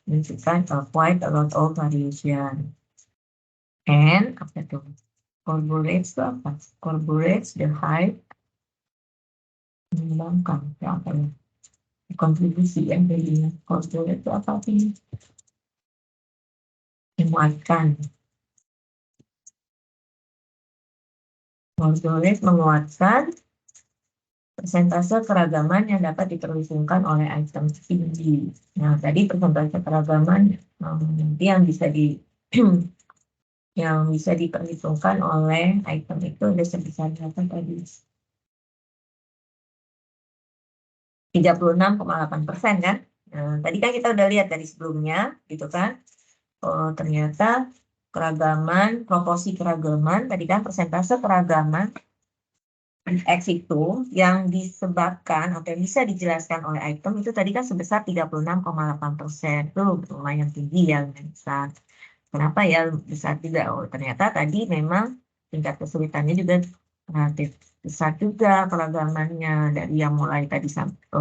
menunjukkan quite a lot of variation. And apa itu? Corroborates itu apa? Corroborates the height menyumbangkan ya apa ya? Kontribusi yang dari corroborate itu apa ini? Menguatkan. Corroborate menguatkan persentase keragaman yang dapat diperhitungkan oleh item tinggi. Nah, tadi persentase keragaman nanti yang bisa yang bisa diperhitungkan oleh item itu ada sebesar berapa tadi? 36,8% kan? Nah, tadi kan kita udah lihat dari sebelumnya, gitu kan? Oh, ternyata keragaman, proporsi keragaman, tadi kan persentase keragaman X itu yang disebabkan atau yang bisa dijelaskan oleh item itu tadi kan sebesar 36,8%. Itu lumayan tinggi ya, besar. Kenapa ya besar juga? Oh, ternyata tadi memang tingkat kesulitannya juga relatif besar juga keragamannya dari yang mulai tadi 0,09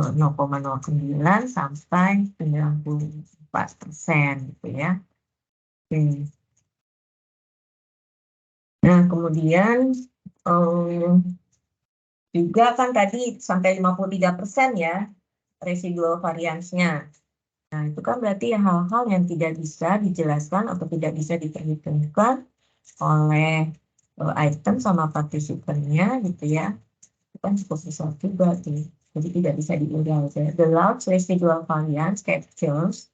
sampai 94% gitu ya. Oke. Nah, kemudian juga kan tadi sampai 53% ya residual variance-nya. Nah, itu kan berarti hal-hal yang tidak bisa dijelaskan atau tidak bisa diperhitungkan oleh item sama partisipannya gitu ya. Itu kan cukup besar juga tuh. Jadi tidak bisa diurai. The large residual variance captures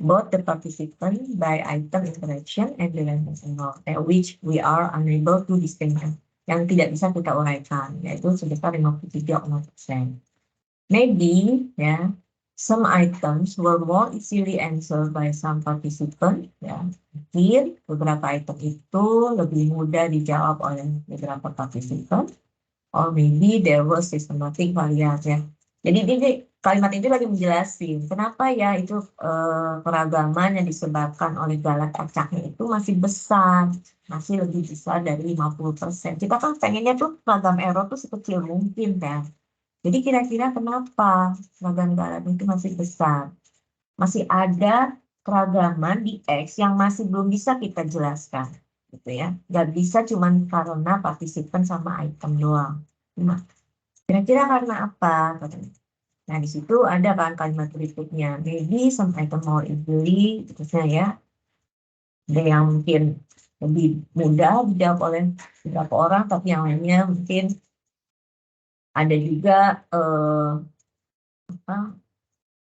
both the participant by item interaction and the random error, which we are unable to distinguish, yang tidak bisa kita uraikan, yaitu sebesar 53,0%. Maybe, ya, some items were more easily answered by some participant, ya. Mungkin beberapa item itu lebih mudah dijawab oleh beberapa partisipan, or maybe there was systematic variance, ya. Jadi ini kalimat itu lagi menjelasin kenapa ya itu keragaman yang disebabkan oleh galat acaknya itu masih besar, masih lebih besar dari 50%. Kita kan pengennya tuh ragam error tuh sekecil mungkin kan. Jadi kira-kira kenapa ragam galat itu masih besar? Masih ada keragaman di X yang masih belum bisa kita jelaskan, gitu ya. Nggak bisa cuman karena partisipan sama item doang. Nah, kira-kira karena apa? Nah, di situ ada kan kalimat berikutnya. Maybe some item more easily, terusnya ya. Ada yang mungkin lebih mudah dijawab oleh beberapa orang, tapi yang lainnya mungkin ada juga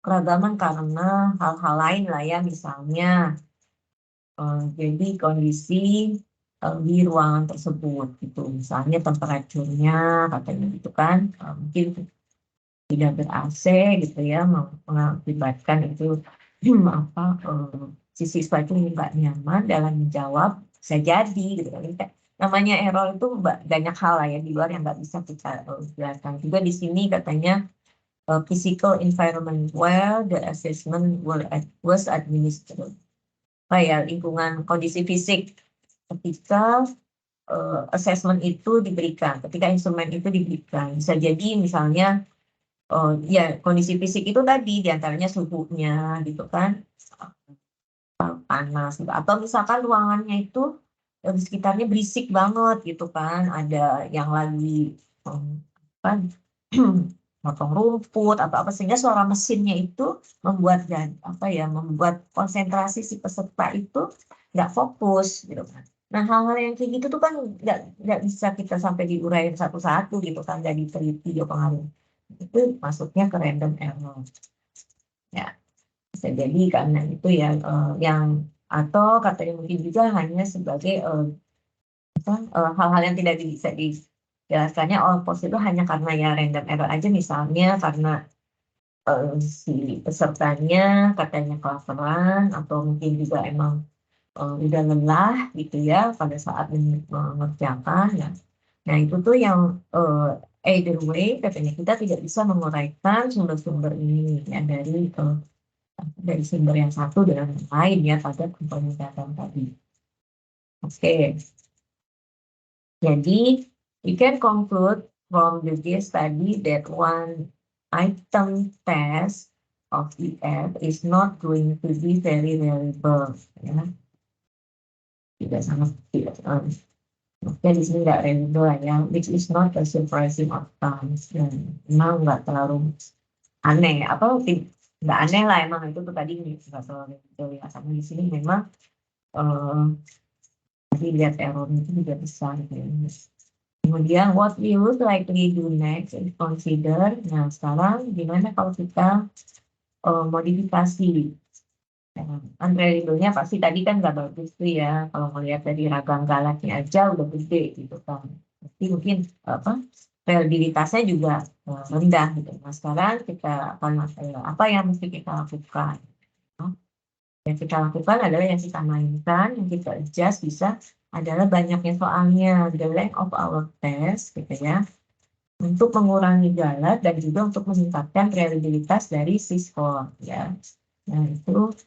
keragaman karena hal-hal lain lah ya, misalnya jadi kondisi di ruangan tersebut gitu, misalnya temperaturnya katanya gitu kan, mungkin tidak ber-AC gitu ya, mengakibatkan itu si siswa itu nggak nyaman dalam menjawab, bisa jadi gitu kan. Namanya error itu banyak hal lah ya di luar yang nggak bisa kita jelaskan. Juga di sini katanya physical environment where the assessment was administered. Ya, lingkungan kondisi fisik ketika assessment itu diberikan, ketika instrumen itu diberikan. Bisa jadi misalnya ya kondisi fisik itu tadi diantaranya suhunya gitu kan, panas gitu. Atau misalkan ruangannya itu di sekitarnya berisik banget gitu kan, ada yang lagi potong rumput atau apa, sehingga suara mesinnya itu membuat membuat konsentrasi si peserta itu nggak fokus gitu kan. Nah, hal-hal yang kayak gitu tuh kan nggak bisa kita sampai diuraiin satu-satu gitu kan, nggak diteliti ya pengaruh. Itu masuknya ke random error. Ya, bisa jadi karena itu ya yang, atau katanya mungkin juga hanya sebagai hal-hal yang tidak bisa dijelaskannya pos itu hanya karena ya random error aja, misalnya karena si pesertanya katanya kelaparan atau mungkin juga emang udah lelah gitu ya pada saat mengerjakan ya. Nah, itu tuh yang either way katanya kita tidak bisa menguraikan sumber-sumber ini ya dari sumber yang satu dengan yang lain ya pada komponen data tadi. Oke. Jadi we can conclude from the case study that one item test of EF is not going to be very reliable ya. Tidak sangat tidak Oke, di sini nggak reliable ya, which is not a surprising outcome. Memang nggak terlalu aneh, nggak aneh lah, emang itu tuh tadi nggak terlalu reliable ya. Sama di sini memang tadi lihat errornya itu juga besar gitu ya. Kemudian what we would likely do next is consider. Nah, sekarang gimana kalau kita modifikasi? Unreliable-nya pasti tadi kan nggak bagus tuh ya, kalau melihat dari ragam galatnya aja udah gede gitu kan, jadi mungkin reliabilitasnya juga rendah gitu. Nah, sekarang kita akan apa yang mesti kita lakukan? Yang kita lakukan adalah yang kita mainkan, yang kita adjust bisa adalah banyaknya soalnya, the length of our test gitu ya, untuk mengurangi galat dan juga untuk meningkatkan reliabilitas dari si skor ya. Nah, itu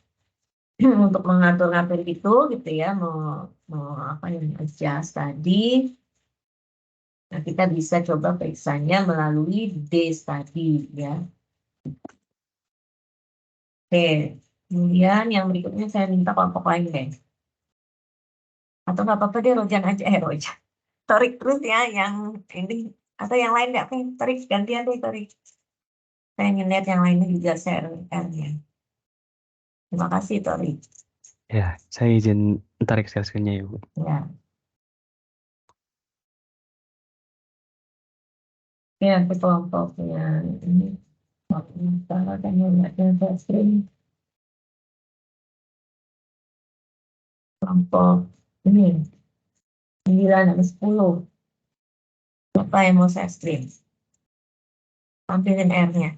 untuk mengatur-ngatur itu gitu ya, mau apa yang adjust tadi. Nah, kita bisa coba periksanya melalui D study ya. Oke, kemudian yang berikutnya saya minta kelompok lain deh. Atau nggak apa-apa deh Rojan aja, Rojan. Torik terus ya yang ini, atau yang lain deh, Torik gantian deh Torik. Saya ingin lihat yang lainnya juga share R-nya. Terima kasih Torik. Ya, saya izin tarik share screen-nya ya, Bu. Ya. Ya, ke kelompoknya ini. Salah kan yang string kelompok ini 9 sampai 10. Apa yang mau saya string? Tampilin R-nya.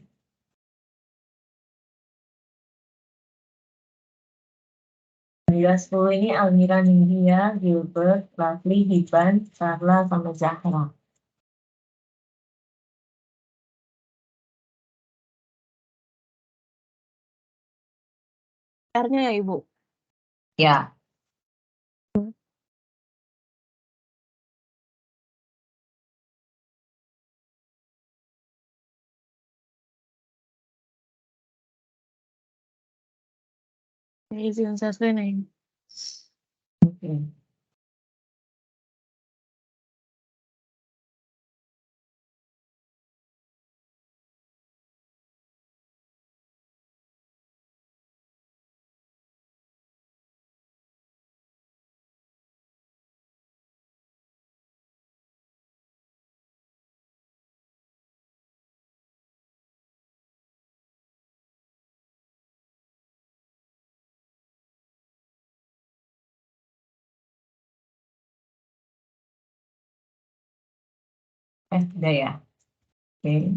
Bila 10 ini Almira, Nindya, Gilbert, Rafli, Hiban, Carla, sama Zahra. R-nya ya, Ibu. Ya. Izin saya nih. Oke. Udah ya. Oke.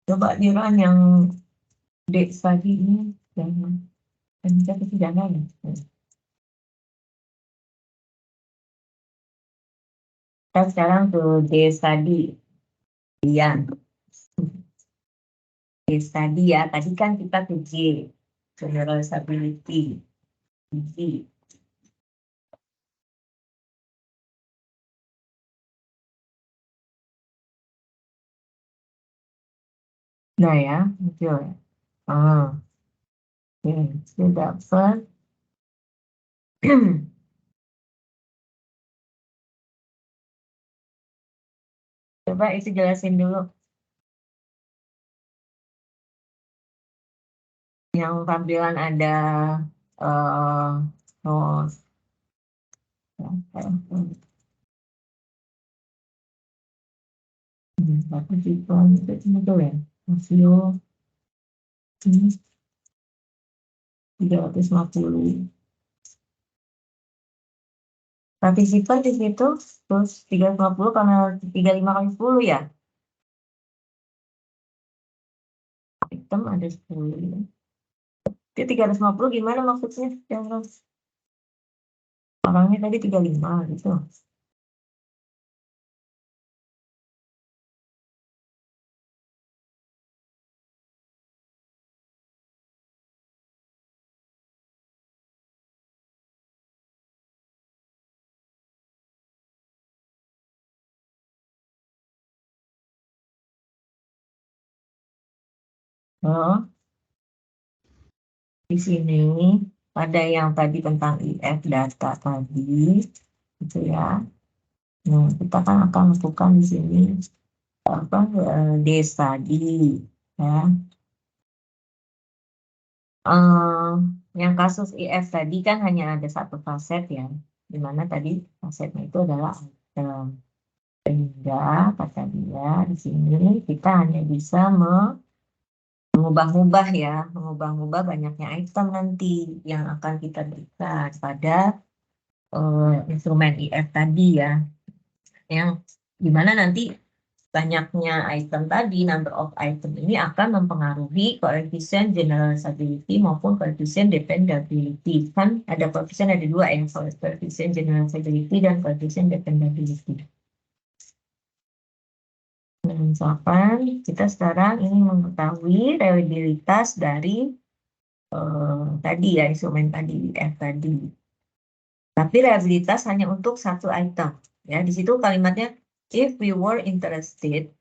Coba dirun yang D tadi ini. Jangan. Tapi jangan. Kita sekarang ke D tadi. Dian. D tadi ya. Tadi kan kita ke J. Generalizability. G. Nah ya, muncul ya. Oke, sudah dapat. Coba itu jelasin dulu. Yang tampilan ada host. Tapi juga itu betul ya. Rasio ini 350. Partisipan di situ terus 350 karena 35 kali 10 ya. Item ada 10 ya. Itu 350 gimana maksudnya? Yang orangnya tadi 35 gitu. Oh, di sini ada yang tadi tentang IF data tadi, gitu ya. Nah, kita kan akan lakukan di sini apa D tadi, ya. Yang kasus IF tadi kan hanya ada satu faset ya, dimana tadi fasetnya itu adalah item. Sehingga kata dia di sini kita hanya bisa mengubah-ubah ya, mengubah-ubah banyaknya item nanti yang akan kita berikan pada instrumen IF tadi ya, yang dimana nanti banyaknya item tadi, number of item ini akan mempengaruhi koefisien generalizability maupun koefisien dependability. Kan ada koefisien ada dua yang koefisien generalizability dan koefisien dependability. Nah, misalkan kita sekarang ini mengetahui reliabilitas dari tadi ya, instrumen tadi, F tadi. Tapi reliabilitas hanya untuk satu item. Ya, di situ kalimatnya, if we were interested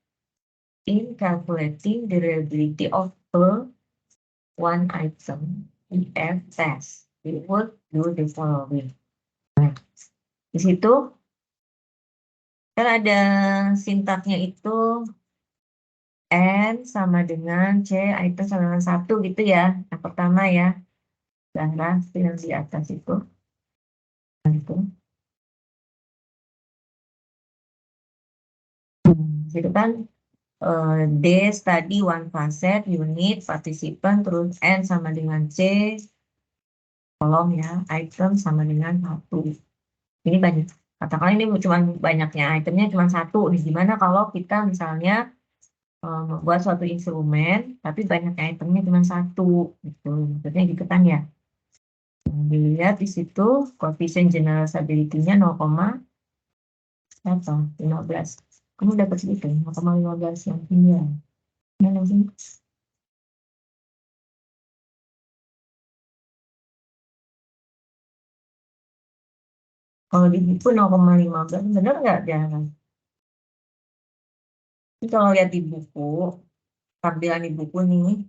in calculating the reliability of one item IF test, we would do the following. Nah, di situ kan ada sintaknya itu N sama dengan C, item sama dengan 1 gitu ya. Yang pertama ya. Zahra, yang di atas itu. Nah, itu. Itu kan D study one facet, unit, participant, terus N sama dengan C, kolom ya, item sama dengan 1. Ini banyak. Katakan ini cuma banyaknya itemnya cuma 1 nih. Gimana kalau kita misalnya membuat suatu instrumen, tapi banyaknya itemnya cuma 1 gitu. Maksudnya gitu kan ya. Dilihat di situ koefisien general stability-nya 0,15. Kamu dapat segitu 0,15 yang tinggi. Mana sih? Kalau di buku 0,15 bener nggak jangan? Ini kalau lihat di buku, tampilan di buku nih,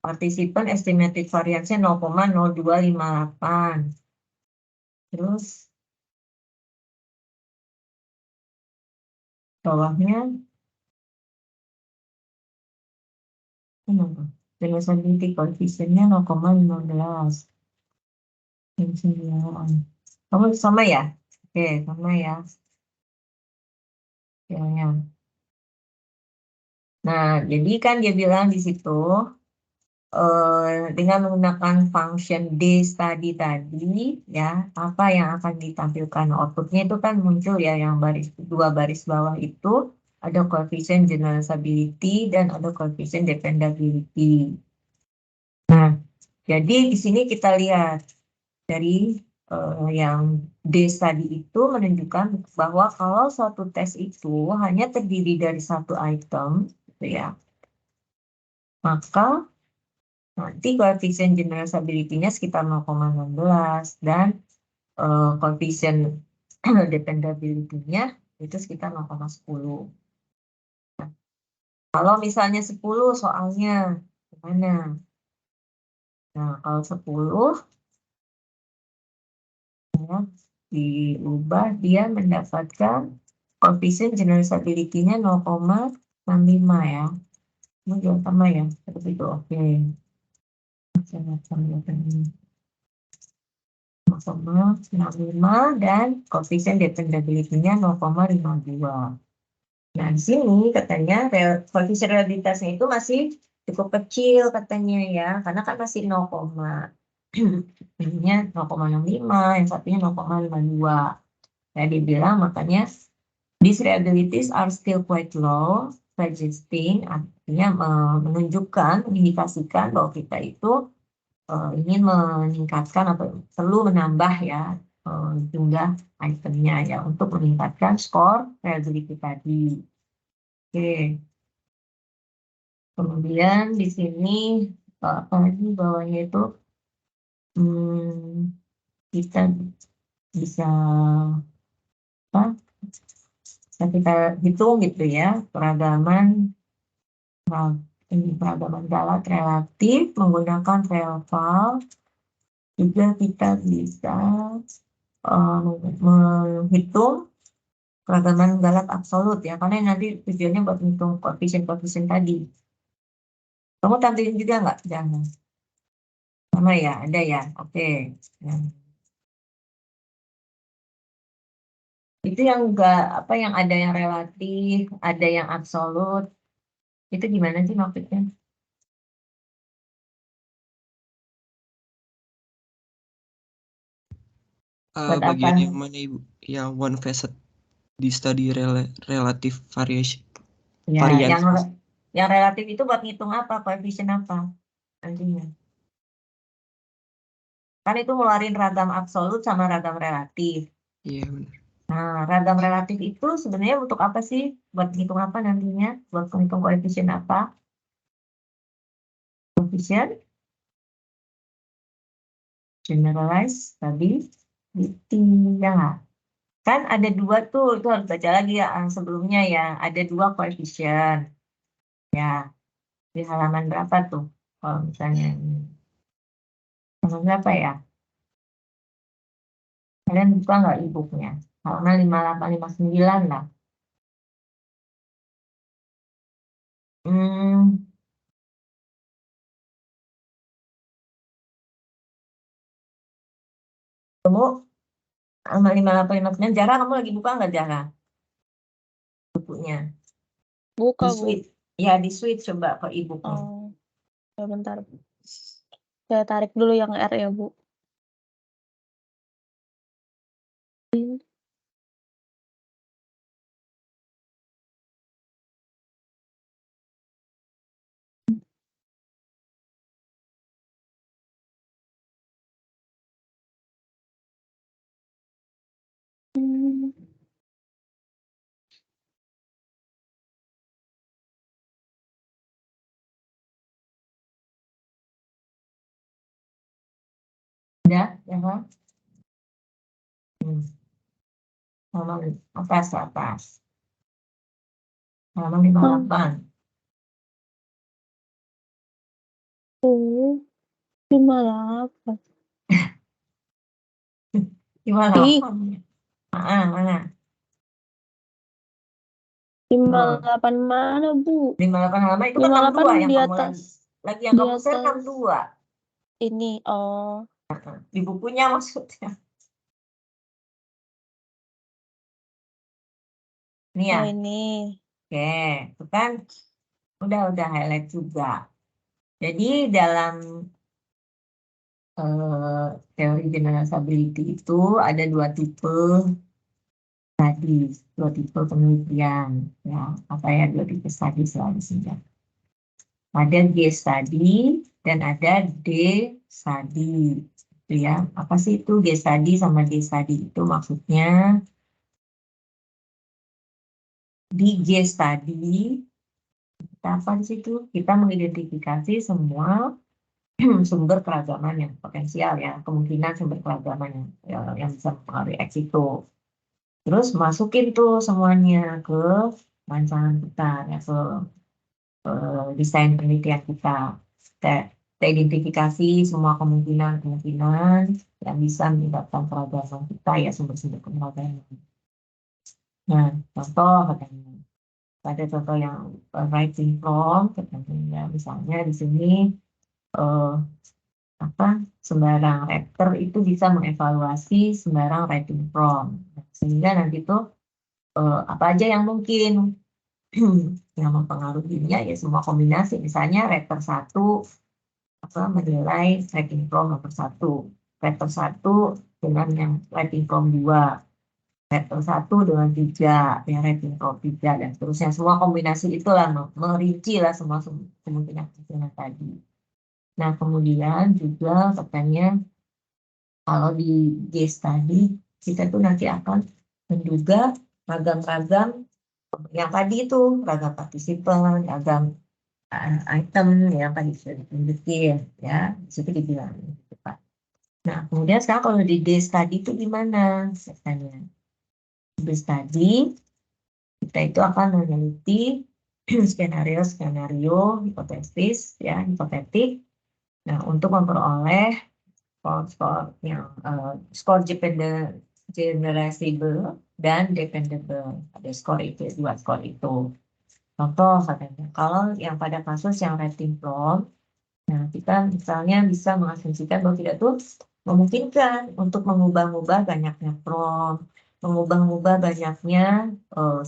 partisipan estimated variance 0,0258. Terus bawahnya velocity coefficient-nya 0,15. Yang 9. Kamu sama ya? Oke, sama ya. Ya. Nah, jadi kan dia bilang di situ dengan menggunakan function D study tadi, ya, apa yang akan ditampilkan outputnya itu kan muncul ya, yang dua baris bawah itu ada coefficient general stability dan ada coefficient dependability. Nah, jadi di sini kita lihat dari yang D study itu menunjukkan bahwa kalau suatu tes itu hanya terdiri dari satu item, gitu ya, maka nanti koefisien general stability-nya sekitar 0,16 dan koefisien dependability-nya itu sekitar 0,10. Kalau misalnya 10 soalnya gimana? Nah, kalau 10 ya, diubah dia mendapatkan koefisien general stability-nya 0,65 ya. Ini juga sama ya, seperti itu. Oke. Sama 65 dan koefisien dependability-nya 0,52. Nah, di sini katanya koefisien reliabilitasnya itu masih cukup kecil katanya ya, karena kan masih 0, ininya 0,65, yang satunya 0,52. Ya, dibilang makanya these reliabilities are still quite low, suggesting, artinya menunjukkan, mengindikasikan bahwa kita itu ingin meningkatkan atau perlu menambah ya jumlah itemnya ya untuk meningkatkan skor reliability tadi. Oke. Kemudian di sini apa lagi bawahnya itu kita bisa apa? Kita hitung gitu ya peragaman galat relatif menggunakan Velval. Juga kita bisa menghitung keragaman galat absolut ya, karena nanti tujuannya buat menghitung koefisien tadi. Kamu tampilin juga nggak? Jangan. Sama ya, ada ya. Oke. Nah. Itu yang enggak apa yang ada yang relatif, ada yang absolut. Itu gimana sih maksudnya? Buat Bagian apa? yang mana Ibu? Yang one facet di study relative variation. Ya, Variance. yang relatif itu buat ngitung apa? Koefisien apa nantinya? Kan itu ngeluarin ragam absolut sama ragam relatif. Iya benar. Nah, ragam relatif itu sebenarnya untuk apa sih? Buat ngitung apa nantinya? Buat menghitung koefisien apa? Koefisien generalized stability ya. Kan ada dua tuh, itu harus baca lagi ya sebelumnya ya. Ada dua koefisien. Ya, di halaman berapa tuh? Kalau misalnya ini. Halaman berapa ya? Kalian buka nggak e-booknya? Halaman 5859 lah. Kamu halaman 5859. Jara, kamu lagi buka nggak Jara? bukunya. Buka, Di Bu. switch. Ya, di switch coba ke e-booknya. Oh, ya bentar. Saya tarik dulu yang R ya, Bu. Udah, ya kan? Halaman atas. Halaman 58. 58. Gimana? Ih. Mana? 58 mana, Bu? 58 halaman itu kan 58 62 yang di kamu atas. lagi yang Di kamu share kan atas 2. ini. Oh, Di bukunya maksudnya. Ini ya. oh ini. Oke, itu kan udah highlight juga. Jadi dalam teori general stability itu ada 2 tipe tadi, 2 tipe penelitian. Ya, apa ya 2 tipe studi selalu saja. Ada G study dan ada D study. Gitu ya. Apa sih itu G study sama D study itu maksudnya? Di G study kita apa di situ? Kita mengidentifikasi semua sumber keragaman yang potensial ya, kemungkinan sumber keragaman yang bisa mempengaruhi X itu. Terus masukin tuh semuanya ke rancangan kita ya, ke desain penelitian kita. Kita identifikasi semua kemungkinan yang bisa menyebabkan keragaman kita ya, sumber-sumber keragaman. Nah, contoh katanya. Ada contoh yang writing prompt, katanya misalnya di sini sembarang rapper itu bisa mengevaluasi sembarang writing prompt, sehingga nanti tuh apa aja yang mungkin yang mempengaruhinya ya semua kombinasi. Misalnya rapper 1 menilai writing prompt nomor 1, rapper 1 dengan yang writing prompt 2, rapper 1 dengan 3 yang writing prompt 3, dan seterusnya. Semua kombinasi itulah merinci lah semua kemungkinan tadi. Nah, kemudian juga katanya kalau di case tadi kita tuh nanti akan menduga ragam-ragam yang tadi itu, ragam partisipan, ragam item yang tadi sudah ditunjukin ya, di situ dibilang gitu, Pak. Nah, kemudian sekarang kalau di case tadi itu gimana katanya? Di tadi kita itu akan meneliti skenario hipotesis ya, hipotetik. Nah, untuk memperoleh skor yang skor generalizable dan dependable. Ada skor itu, 2 skor itu. Contoh katanya, kalau yang pada kasus yang writing prompt, nah kita misalnya bisa mengasumsikan bahwa kita tuh memungkinkan untuk mengubah-ubah banyaknya prompt, mengubah-ubah banyaknya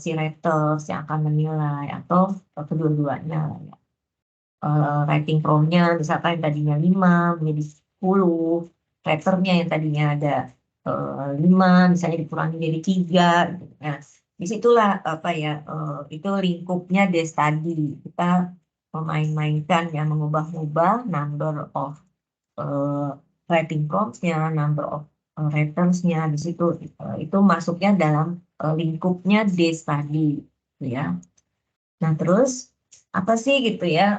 si writers yang akan menilai, atau kedua-duanya ya. Writing prompt-nya misalkan yang tadinya 5 menjadi 10, writernya yang tadinya ada 5 misalnya dikurangi jadi 3 gitu. Nah, disitulah apa ya itu lingkupnya the study. Kita memain-mainkan ya, mengubah-ubah number of writing prompts-nya, number of writers-nya di situ itu masuknya dalam lingkupnya the study gitu ya. Nah, terus apa sih gitu ya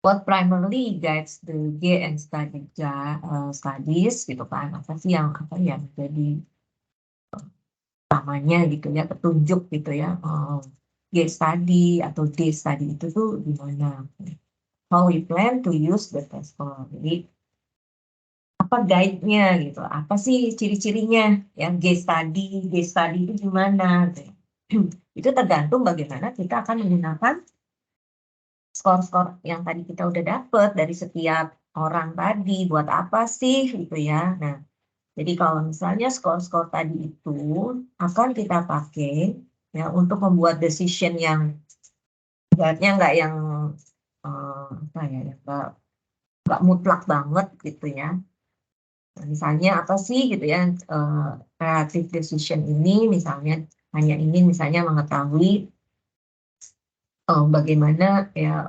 what primarily guides the G and studies gitu kan, apa sih yang menjadi utamanya gitu ya, petunjuk gitu ya G study atau D study itu tuh gimana, how we plan to use the test score. Jadi apa guide-nya gitu, apa sih ciri-cirinya ya G study itu gimana gitu. Itu tergantung bagaimana kita akan menggunakan skor-skor yang tadi kita udah dapet dari setiap orang tadi, buat apa sih gitu ya. Nah, jadi kalau misalnya skor-skor tadi itu akan kita pakai ya untuk membuat decision yang ibaratnya nggak yang apa ya, nggak mutlak banget gitu ya. Nah, misalnya apa sih gitu ya, relative decision ini misalnya hanya ingin misalnya mengetahui bagaimana ya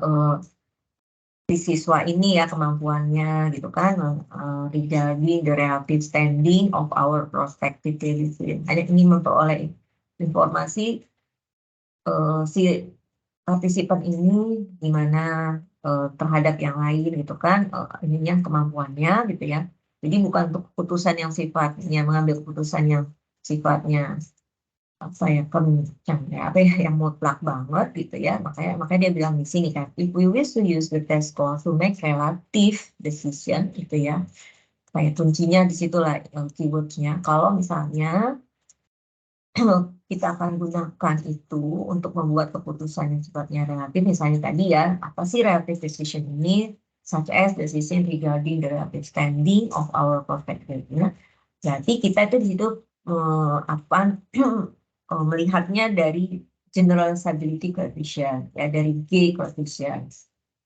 si siswa ini ya kemampuannya gitu kan, regarding the relative standing of our prospective student. Hanya ingin memperoleh informasi si partisipan ini gimana terhadap yang lain gitu kan, ininya kemampuannya gitu ya. Jadi bukan untuk keputusan yang sifatnya mengambil keputusan yang sifatnya apa ya kencang ya apa ya yang mutlak banget gitu ya, makanya dia bilang di sini kan, if we wish to use the test score to make relative decision gitu ya, kayak kuncinya di situ lah keywordnya. Kalau misalnya kita akan gunakan itu untuk membuat keputusan yang sifatnya relatif, misalnya tadi ya, apa sih relative decision ini, such as decision regarding the relative standing of our prospective. Jadi kita itu di situ melihatnya dari general stability coefficient ya, dari G coefficient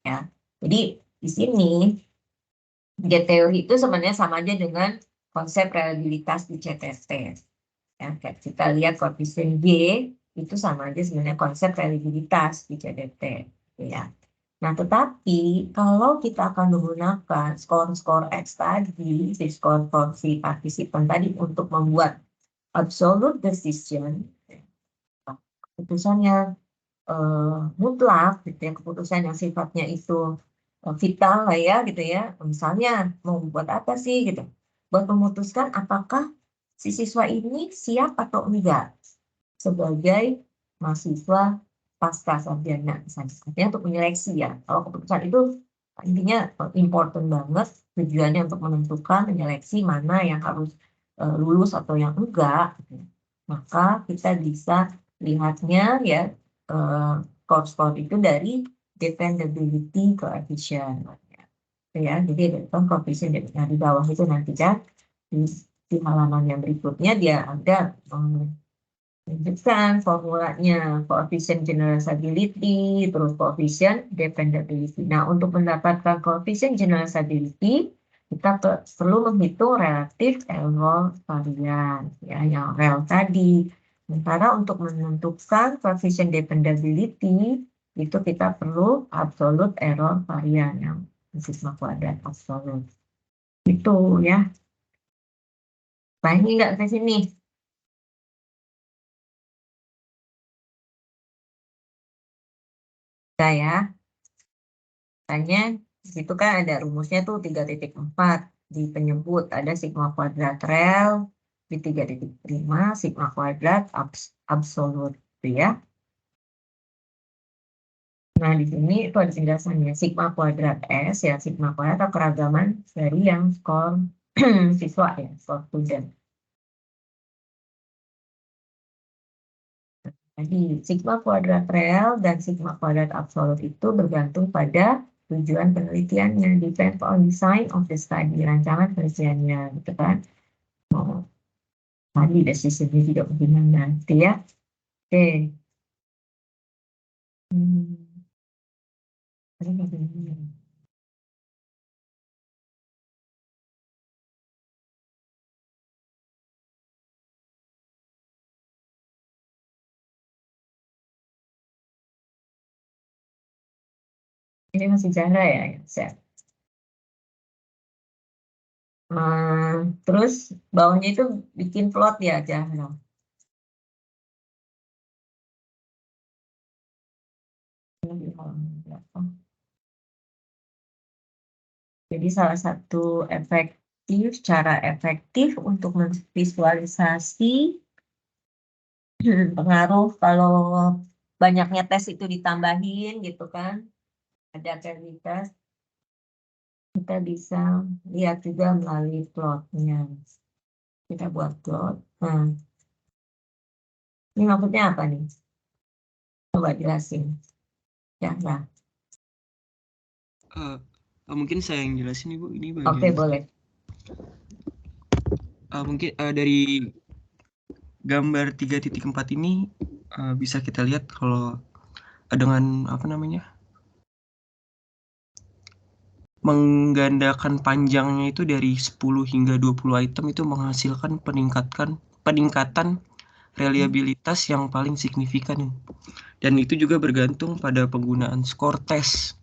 ya. Jadi di sini G teori itu sebenarnya sama aja dengan konsep reliabilitas di CTT. Ya, kita lihat koefisien G itu sama aja sebenarnya konsep reliabilitas di CTT ya. Nah, tetapi kalau kita akan menggunakan skor-skor X tadi, si skor for si partisipan tadi untuk membuat absolute decision, keputusan yang mutlak, gitu ya, keputusan yang sifatnya itu vital lah ya, gitu ya. Misalnya mau buat apa sih, gitu? Buat memutuskan apakah si siswa ini siap atau enggak sebagai mahasiswa pasca sarjana, misalnya. Artinya untuk menyeleksi ya. Kalau keputusan itu intinya important banget, tujuannya untuk menentukan menyeleksi mana yang harus lulus atau yang enggak. Gitu. Maka kita bisa lihatnya ya skor-skor itu dari dependability coefficient. Ya, jadi kan koefisien yang di bawah itu nanti kan di halaman yang berikutnya dia ada tunjukkan formulanya, koefisien general stability, terus koefisien dependability. Nah, untuk mendapatkan koefisien general stability, kita perlu menghitung relatif error varian, ya, yang rel tadi. Sementara untuk menentukan koefisien dependability, itu kita perlu absolute error varian, yang sigma kuadrat absolute. Itu ya. Nah, ini nggak ke sini. Ya, tanya di situ kan ada rumusnya tuh 3.4 di penyebut ada sigma kuadrat rel di 3.5 sigma kuadrat absolut gitu ya. Nah, di sini itu ada penjelasannya sigma kuadrat S ya, sigma kuadrat atau keragaman dari yang skor siswa ya, skor student. Jadi sigma kuadrat rel dan sigma kuadrat absolut itu bergantung pada tujuan penelitiannya, depend on design of the study, rancangan penelitiannya gitu kan. Tadi decisionnya juga bagaimana gitu ya. Oke. Ini masih Chandra ya, saya. Terus bawahnya itu bikin plot ya, Chandra. Jadi salah satu cara efektif untuk memvisualisasi pengaruh kalau banyaknya tes itu ditambahin gitu kan, ada aktivitas, kita bisa lihat juga melalui plotnya. Kita buat plot. Nah, ini maksudnya apa nih? Coba jelasin. Ya, nah. Mungkin saya yang jelasin Ibu, ini bagian. Oke, boleh. Mungkin dari gambar 3.4 ini bisa kita lihat kalau dengan menggandakan panjangnya itu dari 10 hingga 20 item itu menghasilkan peningkatan reliabilitas yang paling signifikan. Dan itu juga bergantung pada penggunaan skor tes.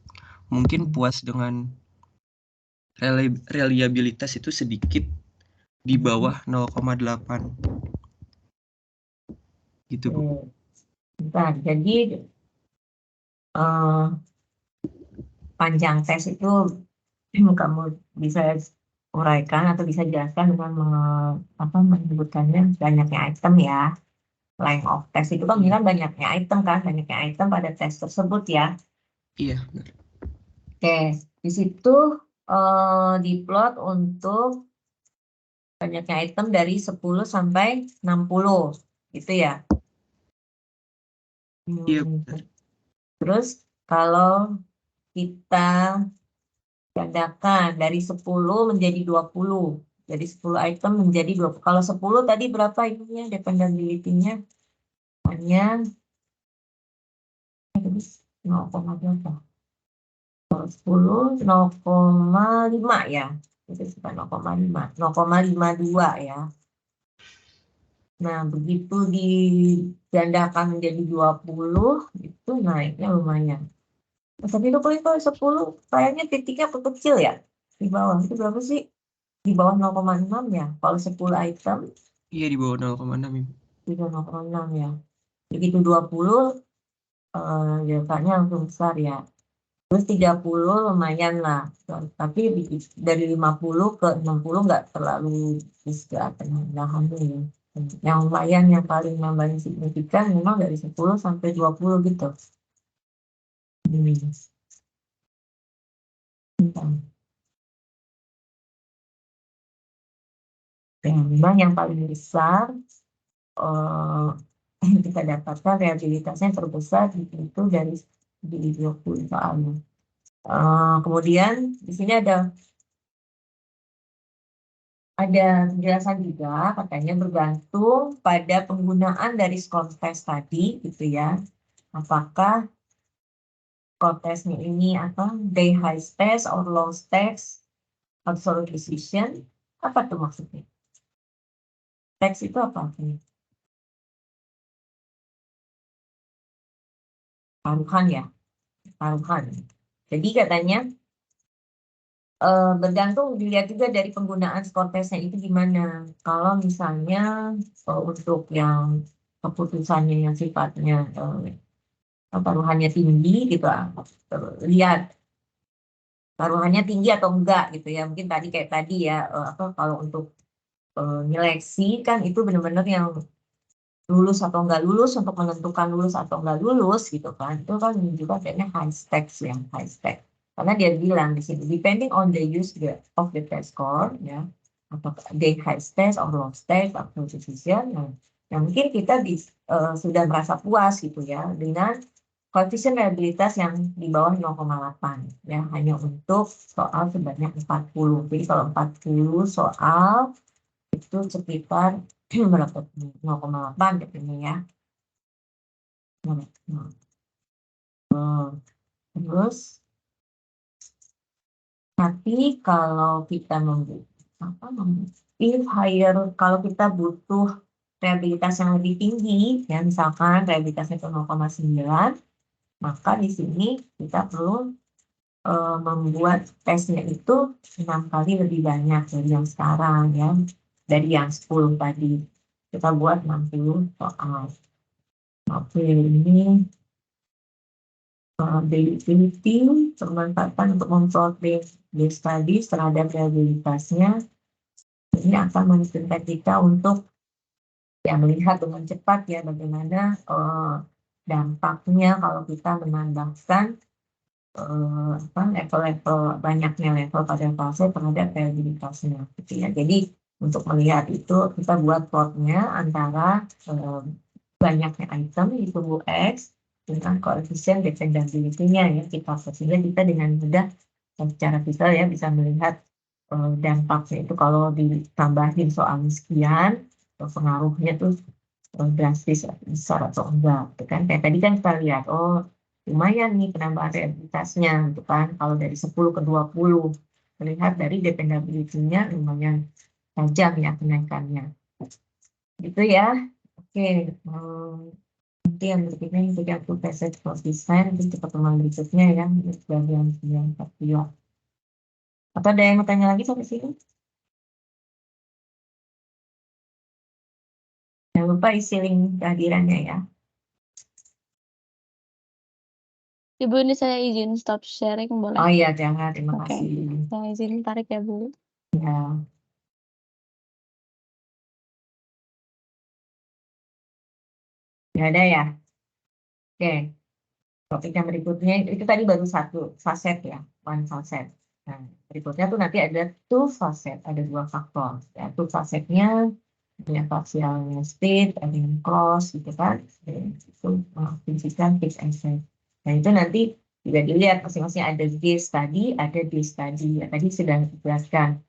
Mungkin puas dengan reliabilitas itu sedikit di bawah 0,8. Gitu, Bu. Bentar, jadi panjang tes itu kamu bisa uraikan atau bisa jelaskan dengan menyebutkannya banyaknya item ya. Length of test itu kan bilang banyaknya item kan, banyaknya item pada tes tersebut ya. Iya, benar. Oke, di situ diplot untuk banyaknya item dari 10 sampai 60 gitu ya. Iya, benar. Terus kalau kita gandakan dari 10 menjadi 20. Dari 10 item menjadi 20. Kalau 10 tadi berapa ininya dependability-nya? Hanya 0,5. Kalau 10 0,5 ya. Itu bukan 0,5. 0,52 ya. Nah, begitu digandakan menjadi 20 itu naiknya lumayan. Tapi itu kalau 10 kayaknya titiknya kecil ya. Di bawah itu berapa sih? Di bawah 0,6 ya. Kalau 10 item. Iya, di bawah 0,6. Di bawah 0,6 ya. Begitu 20 biasanya langsung besar ya. Terus 30 lumayan lah. Tapi dari 50 ke 60 nggak terlalu besar penambahannya ya. Yang lumayan yang paling signifikan memang dari 10 sampai 20 gitu. Memang yang paling besar kita dapatkan reliabilitasnya terbesar itu dari di 20 soalnya. Kemudian di sini ada penjelasan juga katanya bergantung pada penggunaan dari skor tes tadi gitu ya. Apakah skor tesnya ini day high test or low test absolute precision, apa tuh maksudnya? Teks itu apa? Taruhan ya, taruhan. Jadi katanya bergantung dilihat juga dari penggunaan skor tesnya itu gimana. Kalau misalnya untuk yang keputusannya yang sifatnya taruhannya tinggi gitu, lihat taruhannya tinggi atau enggak gitu ya. Mungkin tadi kayak tadi ya kalau untuk nyeleksi kan itu benar-benar yang lulus atau enggak lulus untuk menentukan lulus atau enggak lulus gitu kan. Itu kan juga kayaknya high stakes yang high stakes. Karena dia bilang di sini, depending on the use of the test score, ya, atau the high stakes or low stakes atau decision, yang mungkin kita sudah merasa puas gitu ya dengan koefisien reliabilitas yang di bawah 0,8 ya, hanya untuk soal sebanyak 40. Jadi kalau 40 soal itu sekitar berapa? 0,8 katanya ya. Terus tapi kalau kita kalau kita butuh reliabilitas yang lebih tinggi, ya misalkan reliabilitasnya itu 0,9, maka di sini kita perlu membuat tesnya itu 6 kali lebih banyak dari yang sekarang ya, dari yang 10 tadi. Kita buat 60 soal. Oke, ini reliability bermanfaatkan untuk memplotting case study terhadap reliabilitasnya. Ini akan memungkinkan kita untuk melihat dengan cepat ya bagaimana dampaknya kalau kita menambahkan level-level banyaknya level pada fase terhadap reliabilitasnya gitu ya. Jadi untuk melihat itu kita buat plotnya antara banyaknya item di tubuh X dengan koefisien dependability-nya ya, sehingga kita dengan mudah secara visual ya bisa melihat dampaknya itu kalau ditambahin soal sekian pengaruhnya tuh drastis besar atau enggak, gitu kan? Kayak tadi kan kita lihat, oh lumayan nih penambahan realitasnya, gitu kan? Kalau dari 10 ke 20, terlihat dari dependability-nya lumayan tajam ya kenaikannya. Gitu ya. Oke, nanti yang berikutnya untuk yang full passage for design, nanti pertemuan berikutnya ya, bagian 942. Atau ada yang mau tanya lagi sampai sini? Jangan lupa isi link kehadirannya ya. Ibu, ini saya izin stop sharing, boleh? Oh iya, jangan. Terima Oke. kasih. Saya izin tarik ya, Bu. Ya. Nggak ada ya? Oke. Topik yang berikutnya, itu tadi baru satu facet ya, one facet. Nah, berikutnya tuh nanti ada two facet, ada 2 faktor. Ya, two facetnya, ada yang partialnya state, ada yang close gitu kan. Itu mengakibatkan fixed asset. Nah, itu nanti juga dilihat masing-masing ada case tadi, ada case tadi. Ya, tadi sudah dijelaskan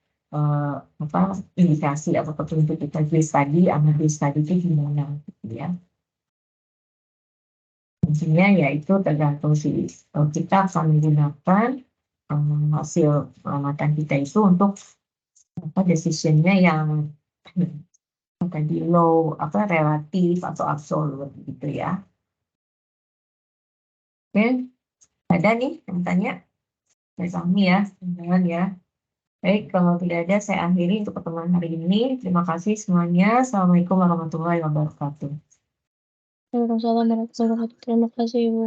apa indikasi atau petunjuk kita case tadi sama case tadi itu gimana gitu ya. Intinya yaitu tergantung kita akan menggunakan hasil pengamatan kita itu untuk apa decisionnya yang tadi low apa relatif atau absolut gitu ya. Oke, ada nih yang tanya dari kami ya, jangan ya. Baik, kalau tidak ada saya akhiri untuk pertemuan hari ini. Terima kasih semuanya. Assalamualaikum warahmatullahi wabarakatuh. Waalaikumsalam warahmatullahi wabarakatuh. Terima kasih, Ibu.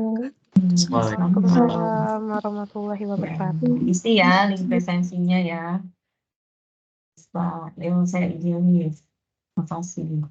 Waalaikumsalam Warahmatullahi Ya, wabarakatuh. isi ya link presensinya ya. Pak Leo saya izin. Terima kasih.